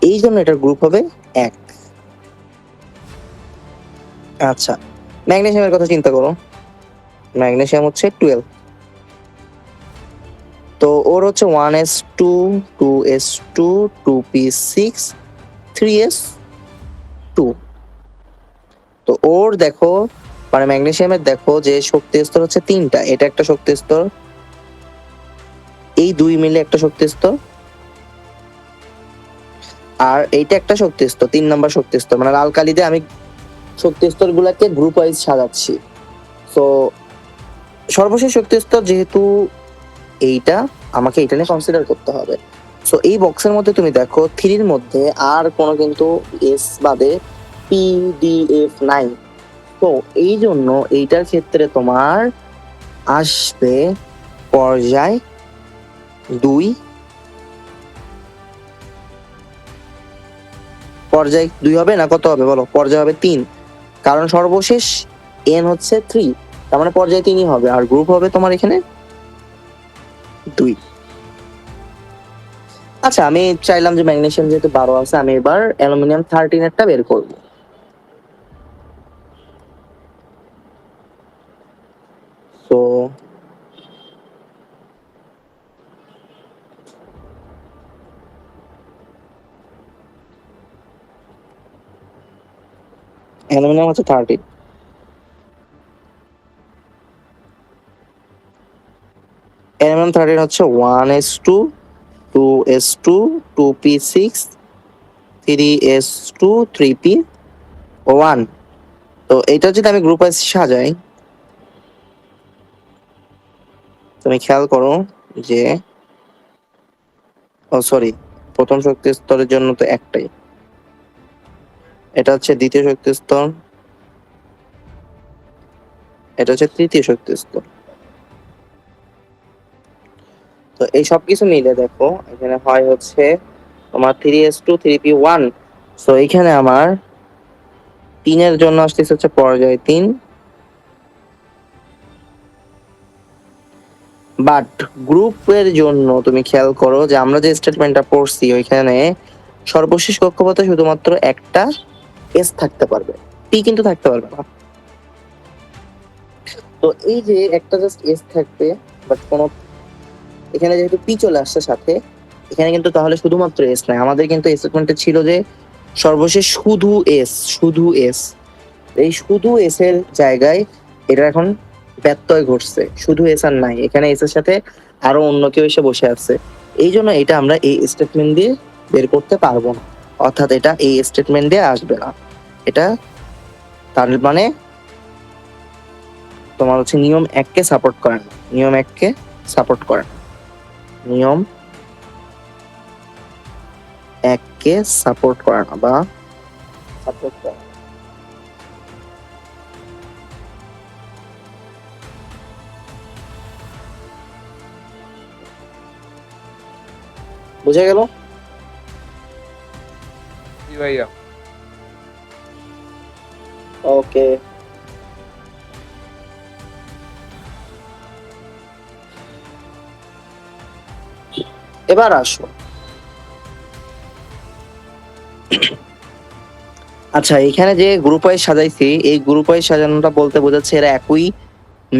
এই জন্য এটার গ্রুপ হবে 1। আচ্ছা, ম্যাগনেসিয়ামের কথা চিন্তা করো, ম্যাগনেসিয়াম হচ্ছে 12। তো ওর হচ্ছে 1s2 2s2 2p6 3s2। তো ওর দেখো মানে ম্যাগনেসিয়ামের দেখো যে শক্তি স্তর হচ্ছে 3টা, এটা একটা শক্তি স্তর, এই 2 মিলে একটা শক্তি স্তর, আর এইটা একটা শক্তি স্তর, 3 নাম্বার শক্তি স্তর। মানে লাল কালি দিয়ে আমি শক্তি স্তর গুলাকে গ্রুপ ওয়াইজ সাজাচ্ছি। তো সর্বশেষ শক্তি স্তর যেহেতু এইটা, আমাকে এটা নিয়ে কনসিডার করতে হবে। সো এই বক্সের মধ্যে তুমি দেখো 3 এর মধ্যে আর কোনো কিন্তু এস বাদে পি ডি এফ নাই। তো এই জন্য এইটার ক্ষেত্রে তোমার আসবে পর্যায় 2, পর্যায় 2 হবে না, কত হবে বলো? পর্যায় হবে 3, কারণ সর্বশেষ এন হচ্ছে 3, তার মানে পর্যায় 3ই হবে, আর গ্রুপ হবে তোমার এখানে 2। আচ্ছা, আমি চাইলাম যে ম্যাগনেসিয়াম যেহেতু 12 আছে, আমি এবার অ্যালুমিনিয়াম 13 এরটা বের করব। সো অ্যালুমিনিয়াম হচ্ছে 13, অ্যালুমিনিয়াম 13 হচ্ছে 1s2 2s2 2p6 3s2 3p1। তো এটা যদি আমি গ্রুপ ওয়াইজ সাজাই, তুমি খেয়াল করো যে সরি, প্রথম শক্তি স্তরের জন্য তো একটাই, এটা হচ্ছে দ্বিতীয় শক্তি স্তর, এটা হচ্ছে তৃতীয় শক্তি স্তর। তো এই সব কিছু মিলে দেখো এখানে হয় হচ্ছে তোমার 3s2 3p1। সো এইখানে আমার 3 এর জন্য আসতেছে হচ্ছে পর্যায় 3, বাট গ্রুপের জন্য তুমি খেয়াল করো যে আমরা যে স্টেটমেন্টটা পড়ছি ওইখানে সর্বশেষ কক্ষপথে শুধুমাত্র একটা এস থাকতে পারবে, পি কিন্তু থাকতে পারবে না। তো এই যে একটা জাস্ট এস থাকবে, বাট কোনো এখানে যেহেতু পি চলে আসছে সাথে, এখানে কিন্তু তাহলে শুধুমাত্র এস নাই। আমাদের কিন্তু স্টেটমেন্টে ছিল যে সর্বশেষ শুধু এস, শুধু এস। এই শুধু এস এর জায়গায় এটা এখন ব্যত্যয় ঘটছে, শুধু এস আর নাই, এখানে এস এর সাথে আরো অন্য কেউ এসে বসে আছে। এই জন্য এটা আমরা এই স্টেটমেন্ট দিয়ে বের করতে পারবো না, অর্থাৎ এটা এই স্টেটমেন্ট দিয়ে আসবে না। এটা তার মানে তোমার হচ্ছে নিয়ম 1 কে সাপোর্ট করে না, নিয়ম 1 কে সাপোর্ট করে না, নিয়ম 1 কে সাপোর্ট করে না বা সাপোর্ট করে না। বুঝা গেল? জি ভাইয়া। ওকে, এবার আসো। আচ্ছা, এখানে যে গ্রুপ ওয়াইজ সাজাইছি, এই গ্রুপ ওয়াইজ সাজানোটা বলতে বোঝাচ্ছে এরা একই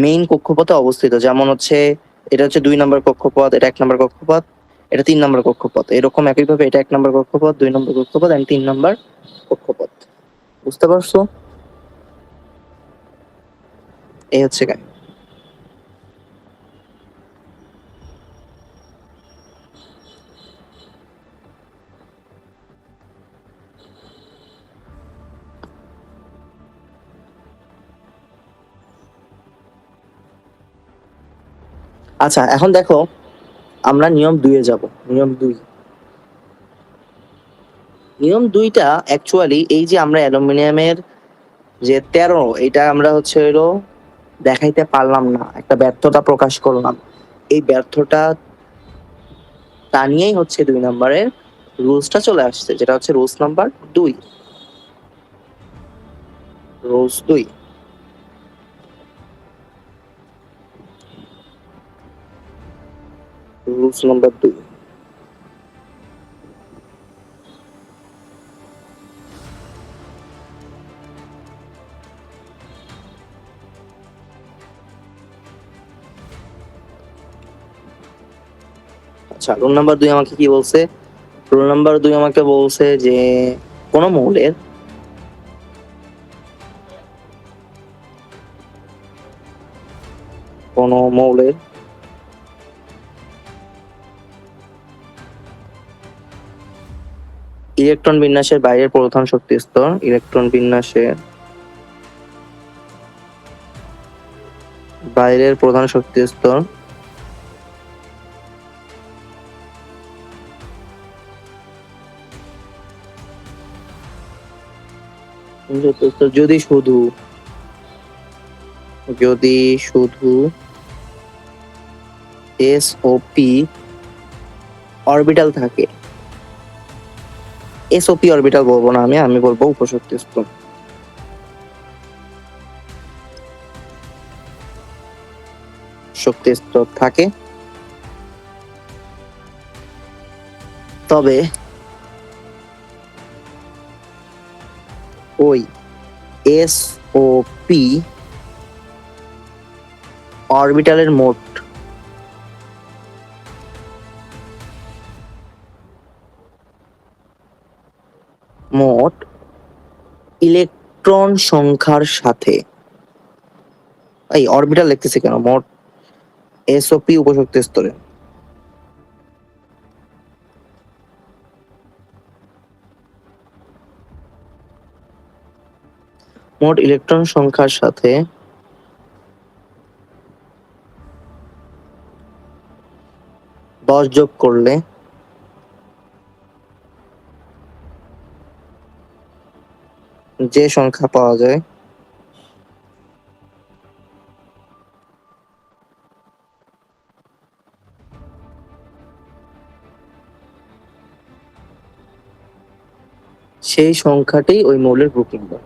মেইন কক্ষপথে অবস্থিত। যেমন হচ্ছে এটা হচ্ছে 2 নম্বর কক্ষপথ, এটা 1 নম্বর কক্ষপথ, এটা 3 নম্বর কক্ষপথ। এরকম একইভাবে এটা 1 নম্বর কক্ষপথ, 2 নম্বর কক্ষপথ এন্ড 3 নম্বর কক্ষপথ। বুঝতে পারছো? এই হচ্ছে কাহিনী। আচ্ছা, এখন দেখো আমরা নিয়ম 2 এ যাব। নিয়ম 2, নিয়ম 2টা অ্যাকচুয়ালি এই যে আমরা অ্যালুমিনিয়ামের যে 13, এটা আমরা হচ্ছে হলো দেখাইতে পারলাম না, একটা ব্যর্থতা প্রকাশ করলাম। এই ব্যর্থতা তা নিয়েই হচ্ছে 2 নম্বরের রুলসটা চলে আসছে, যেটা হচ্ছে rules number 2, rules 2, rules number 2। আচ্ছা, রুল নাম্বার 2 আমাকে কি বলছে? রুল নাম্বার 2 আমাকে বলছে যে কোন মৌলের ইলেকট্রন বিন্যাসের বাইরের প্রধান শক্তি স্তর, ইলেকট্রন বিন্যাসের বাইরের প্রধান শক্তি স্তর যদি শুধু এস ও পি অরবিটাল থাকে, এসওপি অরবিটাল বলবো না, আমি বলবো উপশক্তি স্তর। শক্তি স্তর থাকে, তবে ওই এসওপি অরবিটালের মোট ইলেকট্রন সংখ্যার সাথে, এই অরবিটাল লিখতেছি কেন, মোট এসওপি উপশক্তি স্তরে মোট ইলেকট্রন সংখ্যার সাথে 10 যোগ করলে যে সংখ্যা পাওয়া যায় সেই সংখ্যাটি ওই মৌলের গ্রুপ নাম্বার।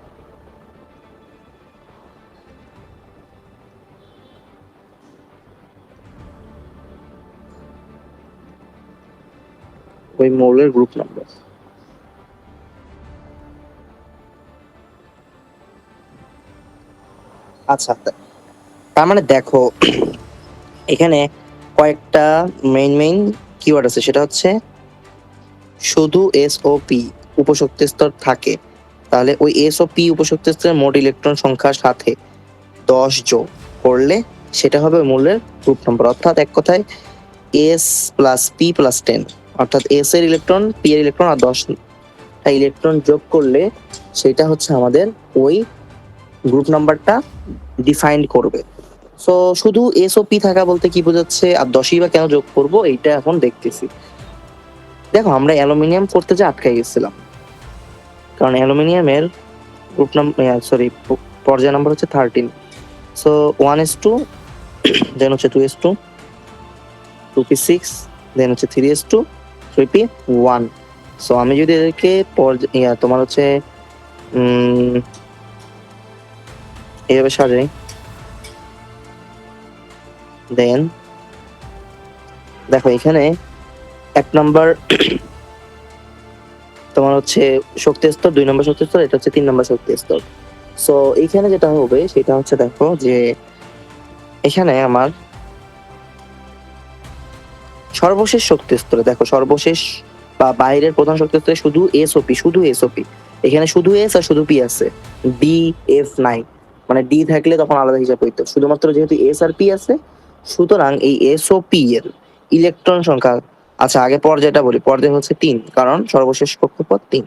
ওই মৌলের গ্রুপ নাম্বার। আচ্ছা, তার মানে দেখো এখানে কয়েকটা মেইন কিওয়ার্ড আছে, সেটা হচ্ছে শুধু এসওপি, উপশক্তি স্তর থাকে, তাহলে ওই এস ও পি উপশক্তি স্তরের মোট ইলেকট্রন সংখ্যার সাথে 10 যোগ করলে সেটা হবে মূলের গ্রুপ নাম্বার। অর্থাৎ এক কথায় এস প্লাস পি প্লাস 10, অর্থাৎ এস এর ইলেকট্রন, পি এর ইলেকট্রন আর 10টা ইলেকট্রন যোগ করলে সেটা হচ্ছে আমাদের ওই গ্রুপ নাম্বারটা ডিফাইন করবে। সো শুধু এস ও পি থাকা বলতে কি বোঝাচ্ছে, আর 10ই বা কেন যোগ করব এইটা এখন দেখতেছি। দেখো আমরা অ্যালুমিনিয়াম করতে যে আটকে গেছিলাম, কারণ অ্যালুমিনিয়ামের গ্রুপ নাম্বার সরি পর্যায় নাম্বার হচ্ছে 13। সো 1s2, দেন হচ্ছে 2s2, 2p6, দেন হচ্ছে 3s2, 3p1। সো আমি যদি এদেরকে তোমার হচ্ছে এইভাবে সাজাই, দেন দেখো এখানে 1 নাম্বার তোমার হচ্ছে শক্তি স্তর, 2 নম্বর শক্তি স্তর, এটা হচ্ছে 3 নম্বর শক্তি স্তর। সো এইখানে যেটা হবে সেটা হচ্ছে দেখো যে এখানে আমার সর্বশেষ শক্তি স্তরে, দেখো সর্বশেষ বা বাইরের প্রধান শক্তি স্তরে শুধু এসওপি, শুধু এসওপি, এখানে শুধু এস আর শুধু পি আছে, ডি এফ নাই। মানে ডি থাকলে তখন আলাদা হিসাব হইতো, শুধুমাত্র যেহেতু এস আর পি আছে সুতরাং এই এসওপি এর ইলেকট্রন সংখ্যা, আচ্ছা আগে পর্যায়টা বলি, পর্যায় হচ্ছে 3, কারণ সর্বশেষ কক্ষপথ 3।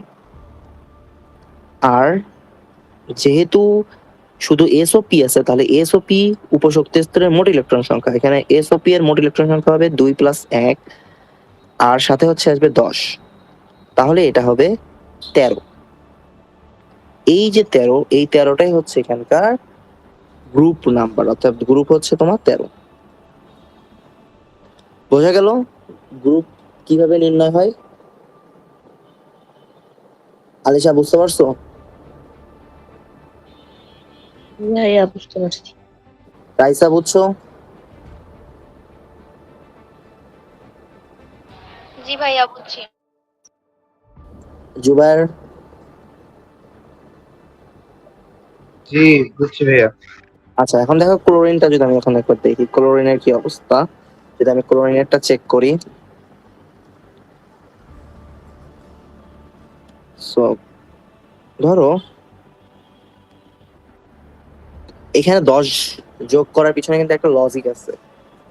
আর যেহেতু শুধু এসওপি আছে তাহলে এসওপি উপশক্তি স্তরের মোট ইলেকট্রন সংখ্যা, এখানে এসওপি এর মোট ইলেকট্রন সংখ্যা হবে 2 + 1 আর সাথে হচ্ছে আসবে 10, তাহলে এটা হবে 13। এই যে 13, এই 13টাই হচ্ছে এখানকার গ্রুপ নাম্বার, অর্থাৎ গ্রুপ হচ্ছে তোমার 13। বোঝা গেল গ্রুপ কিভাবে নির্ণয় হয়? আলিশা বুঝতে পারছো? ভাইয়া বুঝতে পারছি। রাইসা বুঝছো? জি ভাইয়া বুঝছি। জুবায়ের? জি বুঝছি ভাইয়া। আচ্ছা এখন দেখো ক্লোরিনটা যদি আমি এখন একবার দেখি ক্লোরিনের কি অবস্থা, যদি আমি ক্লোরিনেরটা চেক করি। সো ধরো এখানে 10 যোগ করার পিছনে কিন্তু একটা লজিক আছে,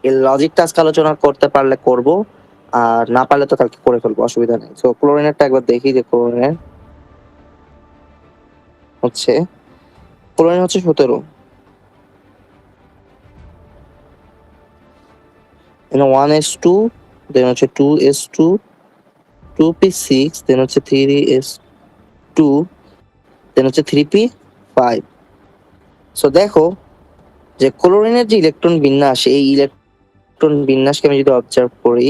এই লজিকটা আজকে আলোচনা করতে পারলে করব, আর না পারলে তো কালকে করে ফেলবো, অসুবিধা নেই। সো ক্লোরিনেরটা একবার দেখি যে ক্লোরিনের হচ্ছে, ক্লোরিন হচ্ছে 17, এখানে 1s2, দেন হচ্ছে 2s2, 2p6, দেন হচ্ছে 3s2, দেন হচ্ছে 3p5। সো দেখো যে ক্লোরিনের যে ইলেকট্রন বিন্যাস, এই ইলেকট্রন বিন্যাসকে আমি যদি অবজার্ভ করি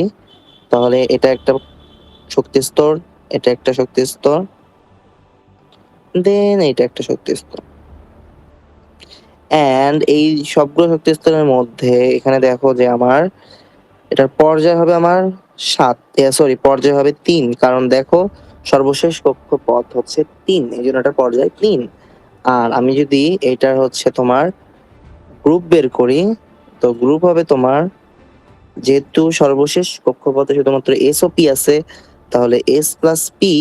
তাহলে এটা একটা শক্তি স্তর, এটা একটা শক্তি স্তর, দেন এটা একটা শক্তি স্তর, এন্ড এই সবগুলো শক্তি স্তরের মধ্যে এখানে দেখো যে আমার এটার পর্যায় হবে আমার 7, সরি পর্যায় হবে 3, কারণ দেখো সর্বশেষ কক্ষপথ হচ্ছে 3, এই জন্য এটার পর্যায় 3। আর আমি যদি এটার হচ্ছে তোমার গ্রুপ বের করি, তো গ্রুপ হবে তোমার, যেহেতু সর্বশেষ কক্ষপথে শুধুমাত্র এস ও পি আছে তাহলে এস প্লাস পি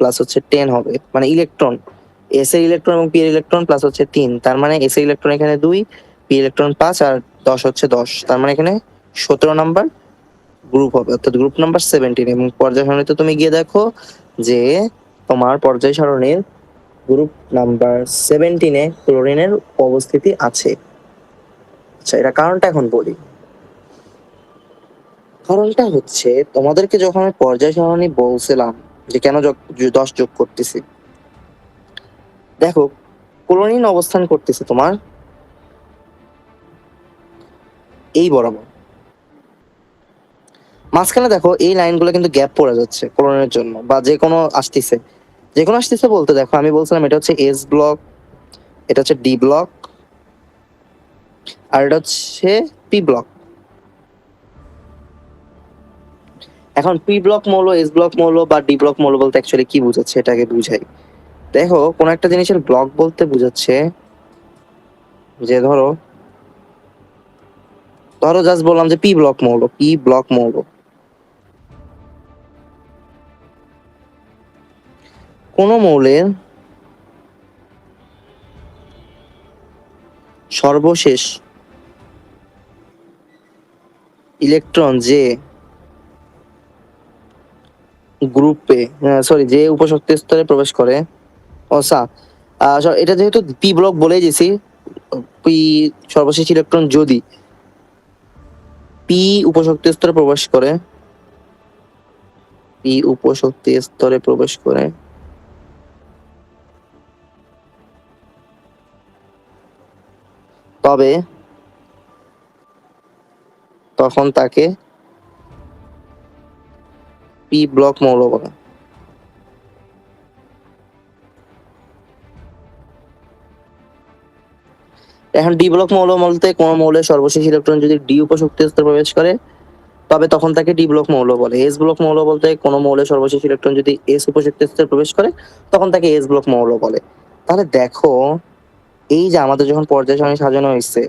প্লাস হচ্ছে 10 হবে, মানে ইলেকট্রন, এস এর ইলেকট্রন এবং পি এর ইলেকট্রন প্লাস হচ্ছে 3, তার মানে এস এর ইলেকট্রন এখানে 2, পি ইলেকট্রন 5 আর 10 হচ্ছে 10, তার মানে এখানে 17 নাম্বার গ্রুপ হবে, অর্থাৎ গ্রুপ নাম্বার 17। এবং পর্যায় সারণীতে তুমি গিয়ে দেখো যে তোমার পর্যায় সারণীর গ্রুপ নাম্বার 17-এ ক্লোরিনের অবস্থিতি আছে। আচ্ছা এটা কারণটা এখন বলি। কারণটা হচ্ছে তোমাদেরকে যখন আমি পর্যায় সারণী বলছিলাম যে কেন 10 যোগ করতেছি, দেখো ক্লোরিন অবস্থান করতেছে তোমার এই বরাবর, মাঝখানে দেখো এই লাইনগুলো কিন্তু গ্যাপ পড়ে যাচ্ছে ক্লোরিনের জন্য, বা যে কোনো আসতেছে, যে কোনো আসতেছে বলতে দেখো আমি বলছিলাম এটা হচ্ছে এস ব্লক, এটা হচ্ছে ডি ব্লক, আর এটা হচ্ছে পি ব্লক। এখন পি ব্লক মৌল, এস ব্লক মৌল বা ডি ব্লক মৌল বলতে অ্যাকচুয়ালি কি বোঝাচ্ছে এটাকে বুঝাই। দেখো কোন একটা জিনিসের ব্লক বলতে বোঝাচ্ছে যে ধরো ধরো জাস্ট বললাম যে পি ব্লক মৌল, পি ব্লক মৌল, কোন মৌলের সর্বশেষ ইলেকট্রন যে গ্রুপে যে উপশক্তি স্তরে প্রবেশ করে এটা যেহেতু পি ব্লক বলেই দিয়েছি, পি সর্বশেষ ইলেকট্রন যদি পি উপশক্তি স্তরে প্রবেশ করে, পি উপশক্তি স্তরে প্রবেশ করে তবে তখন তাকে পি ব্লক মৌল বলে। এখন ডি ব্লক মৌল বলতে কোন মৌলের সর্বশেষ ইলেকট্রন যদি ডি উপশক্তি স্তরে প্রবেশ করে তবে তখন তাকে ডি ব্লক মৌল বলে। এস ব্লক মৌল বলতে কোন মৌলের সর্বশেষ ইলেকট্রন যদি এস উপশক্তি স্তরে প্রবেশ করে তখন তাকে এস ব্লক মৌল বলে। তাহলে দেখো এই যে আমাদের যখন পর্যায় সারণী সাজানো হয়েছে,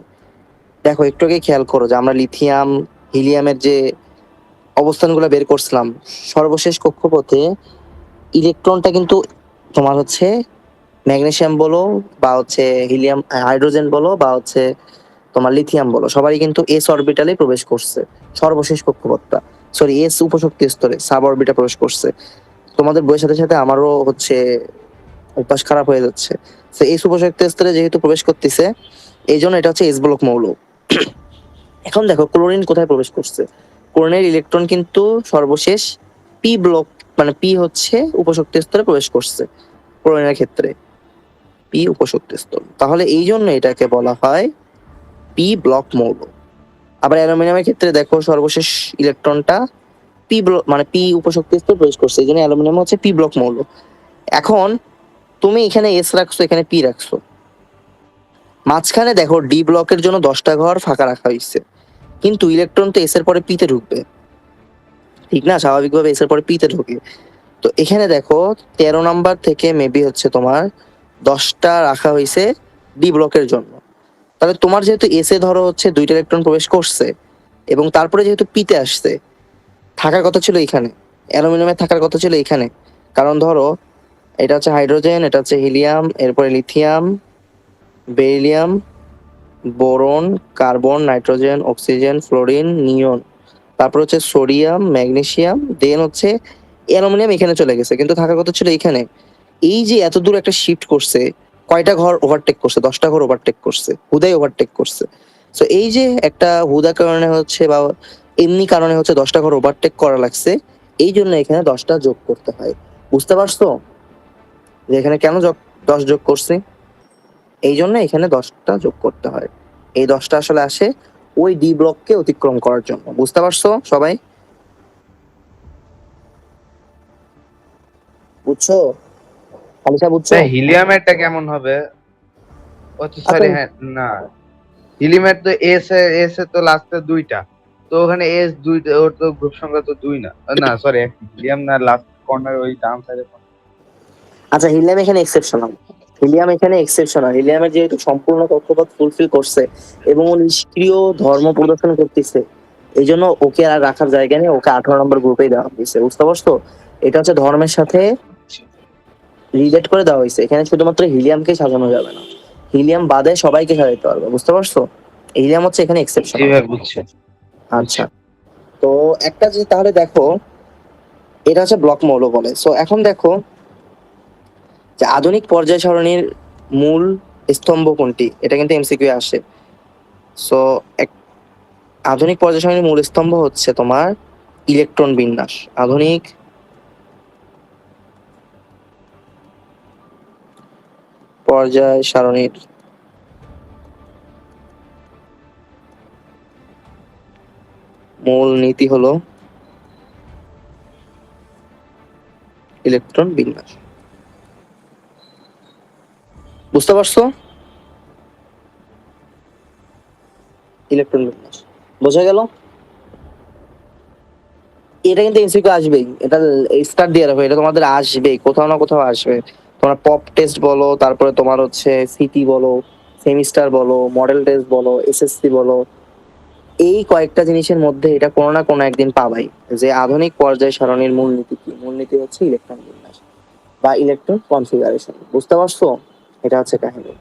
দেখো একটু আগে খেয়াল করো যে আমরা লিথিয়াম হিলিয়ামের যে অবস্থানগুলো বের করছিলাম, সর্বশেষ কক্ষপথে ইলেকট্রনটা কিন্তু তোমার হচ্ছে ম্যাগনেসিয়াম বলো বা হচ্ছে হিলিয়াম হাইড্রোজেন বলো বা হচ্ছে তোমার লিথিয়াম বলো, সবারই কিন্তু এস অরবিটালে প্রবেশ করছে। সর্বশেষ কক্ষপথটা এস উপশক্তি স্তরে সাব অরবিটা প্রবেশ করছে। তোমাদের বইয়ের সাথে সাথে আমারও হচ্ছে অভ্যাস খারাপ হয়ে যাচ্ছে। তো এস উপশক্তি স্তরে যেহেতু প্রবেশ করতেছে এই জন্য এটা হচ্ছে এস ব্লক মৌল। এখন দেখো ক্লোরিন কোথায় প্রবেশ করছে, ক্লোরিনের ইলেকট্রন কিন্তু সর্বশেষ পি ব্লক মানে পি হচ্ছে উপশক্তি স্তরে প্রবেশ করছে ক্লোরিনের ক্ষেত্রে, পি উপশক্তি স্তর। তাহলে এই জন্য এটাকে বলা হয় পি ব্লক মৌল। আবার অ্যালুমিনিয়ামের ক্ষেত্রে দেখো সর্বশেষ ইলেকট্রনটা পি ব্লক মানে পি উপশক্তি স্তর প্রবেশ করছে, এই জন্য অ্যালুমিনিয়াম হচ্ছে পি ব্লক মৌল। এখন তুমি এখানে এস রাখছো, এখানে পি রাখছো, মাঝখানে দেখো ডি ব্লকের জন্য 10টা ঘর ফাঁকা রাখা হয়েছে, কিন্তু ইলেকট্রন তো এস এর পরে পিতে ঢুকবে, ঠিক না? স্বাভাবিকভাবে এস এর পরে পিতে ঢুকে। তো এখানে দেখো 13 নাম্বার থেকে মেবি হচ্ছে তোমার 10টা রাখা হয়েছে ডি ব্লকের জন্য। তাহলে তোমার যেহেতু এস এ ধরো হচ্ছে 2টা ইলেকট্রন প্রবেশ করছে এবং তারপরে যেহেতু পিতে আসছে, থাকার কথা ছিল এখানে, অ্যালুমিনিয়ামে থাকার কথা ছিল এখানে। কারণ ধরো এটা হচ্ছে হাইড্রোজেন, এটা হচ্ছে হিলিয়াম, এরপরে lithium, beryllium, boron, carbon, nitrogen, oxygen, fluorine, neon, তারপর হচ্ছে সোডিয়াম, ম্যাগনেসিয়াম, দেন হচ্ছে অ্যালুমিনিয়াম এখানে চলে গেছে, কিন্তু থাকার কথা ছিল এখানে। এই যে এত দূর একটা শিফট করছে, কয়টা ঘর ওভারটেক করছে? 10টা ঘর ওভারটেক করছে, হুদাই ওভারটেক করছে। তো এই যে একটা হুদা কারণে হচ্ছে বা এমনি কারণে হচ্ছে 10টা ঘর ওভারটেক করা লাগছে, এই জন্য এখানে 10টা যোগ করতে হয়। বুঝতে পারছো যে এখানে কেন 10 যোগ করছি? এই জন্য এখানে 10টা যোগ করতে হয়। এই 10টা আসলে আসে ওই ডি ব্লককে অতিক্রম করার জন্য। বুঝতে পারছো সবাই? বুঝছো? আলিশা বুঝছো? হিলিয়ামেরটা কেমন হবে? আচ্ছা, সরি, হ্যাঁ, না, হিলিয়ামের তো এস এ তো লাস্টে 2টা, তো ওখানে এস 2টা, ওর তো গ্রুপ সংখ্যা তো 2 না, না সরি, হিলিয়াম না, লাস্ট কর্নার ওই ডান সাইডে। আচ্ছা, হিলিয়াম এখানে এক্সেপশনাল। হিলিয়ামের যেহেতু সম্পূর্ণ কক্ষপথ ফুলফিল করছে এবং ও নিষ্ক্রিয় ধর্ম প্রদর্শন করতেছে, এই জন্য ওকে আর রাখার জায়গা নেই, ওকে 18 নম্বর গ্রুপেই দেওয়া হয়েছে। বুঝতে পারছো? এটা হচ্ছে ধর্মের সাথে রিলেট করে দেওয়া হয়েছে। এখানে শুধুমাত্র হিলিয়ামকে সাজানো যাবে না, হিলিয়াম বাদে সবাইকে সাজাতে পারবে। বুঝতে পারছো? হিলিয়াম হচ্ছে এখানে এক্সেপশন। জি ভাই, বুঝছি। আচ্ছা, তো একটা যে তাহলে দেখো এটা হচ্ছে ব্লক মৌল বলে। সো এখন দেখো যে আধুনিক পর্যায় সারণীর মূল স্তম্ভ কোনটি, এটা কিন্তু এমসিকিউ আসে। সো আধুনিক পর্যায় সারণীর মূল স্তম্ভ হচ্ছে তোমার ইলেকট্রন বিন্যাস। আধুনিক পর্যায় সারণীর মূল নীতি হলো ইলেকট্রন বিন্যাস। বুঝতে পারছো? ইলেকট্রন বিন্যাস বোঝা গেল? এটা কিন্তু এমসিকিউ আসবেই, এটা স্টার্ট দিয়ে রাখো, এটা তোমাদের আসবেই, কোথাও না কোথাও আসবে। তোমার পপ টেস্ট বলো, তারপরে তোমার হচ্ছে সিটি বলো, সেমিস্টার বলো, মডেল টেস্ট বলো, এসএসসি বলো, এই কয়েকটা জিনিসের মধ্যে এটা কোনো না কোনো একদিন পাবাই যে আধুনিক পর্যায় সারণীর মূলনীতি কি। মূলনীতি হচ্ছে ইলেকট্রন বিন্যাস। বা ইলেকট্রন কনফিগারেশন। বুঝতে পারছো? এটা হচ্ছে কাহিনী।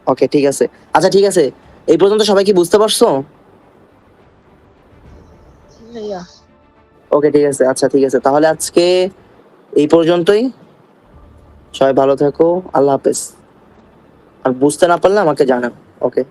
ওকে, ঠিক আছে। আচ্ছা ঠিক আছে, এই পর্যন্ত সবাই কি বুঝতে পারছো? জি ভাইয়া। ওকে ঠিক আছে, আচ্ছা ঠিক আছে, তাহলে আজকে এই পর্যন্তই। সবাই ভালো থাকো, আল্লাহ হাফেজ। আর বুঝতে না পারলে আমাকে জানাও। ওকে।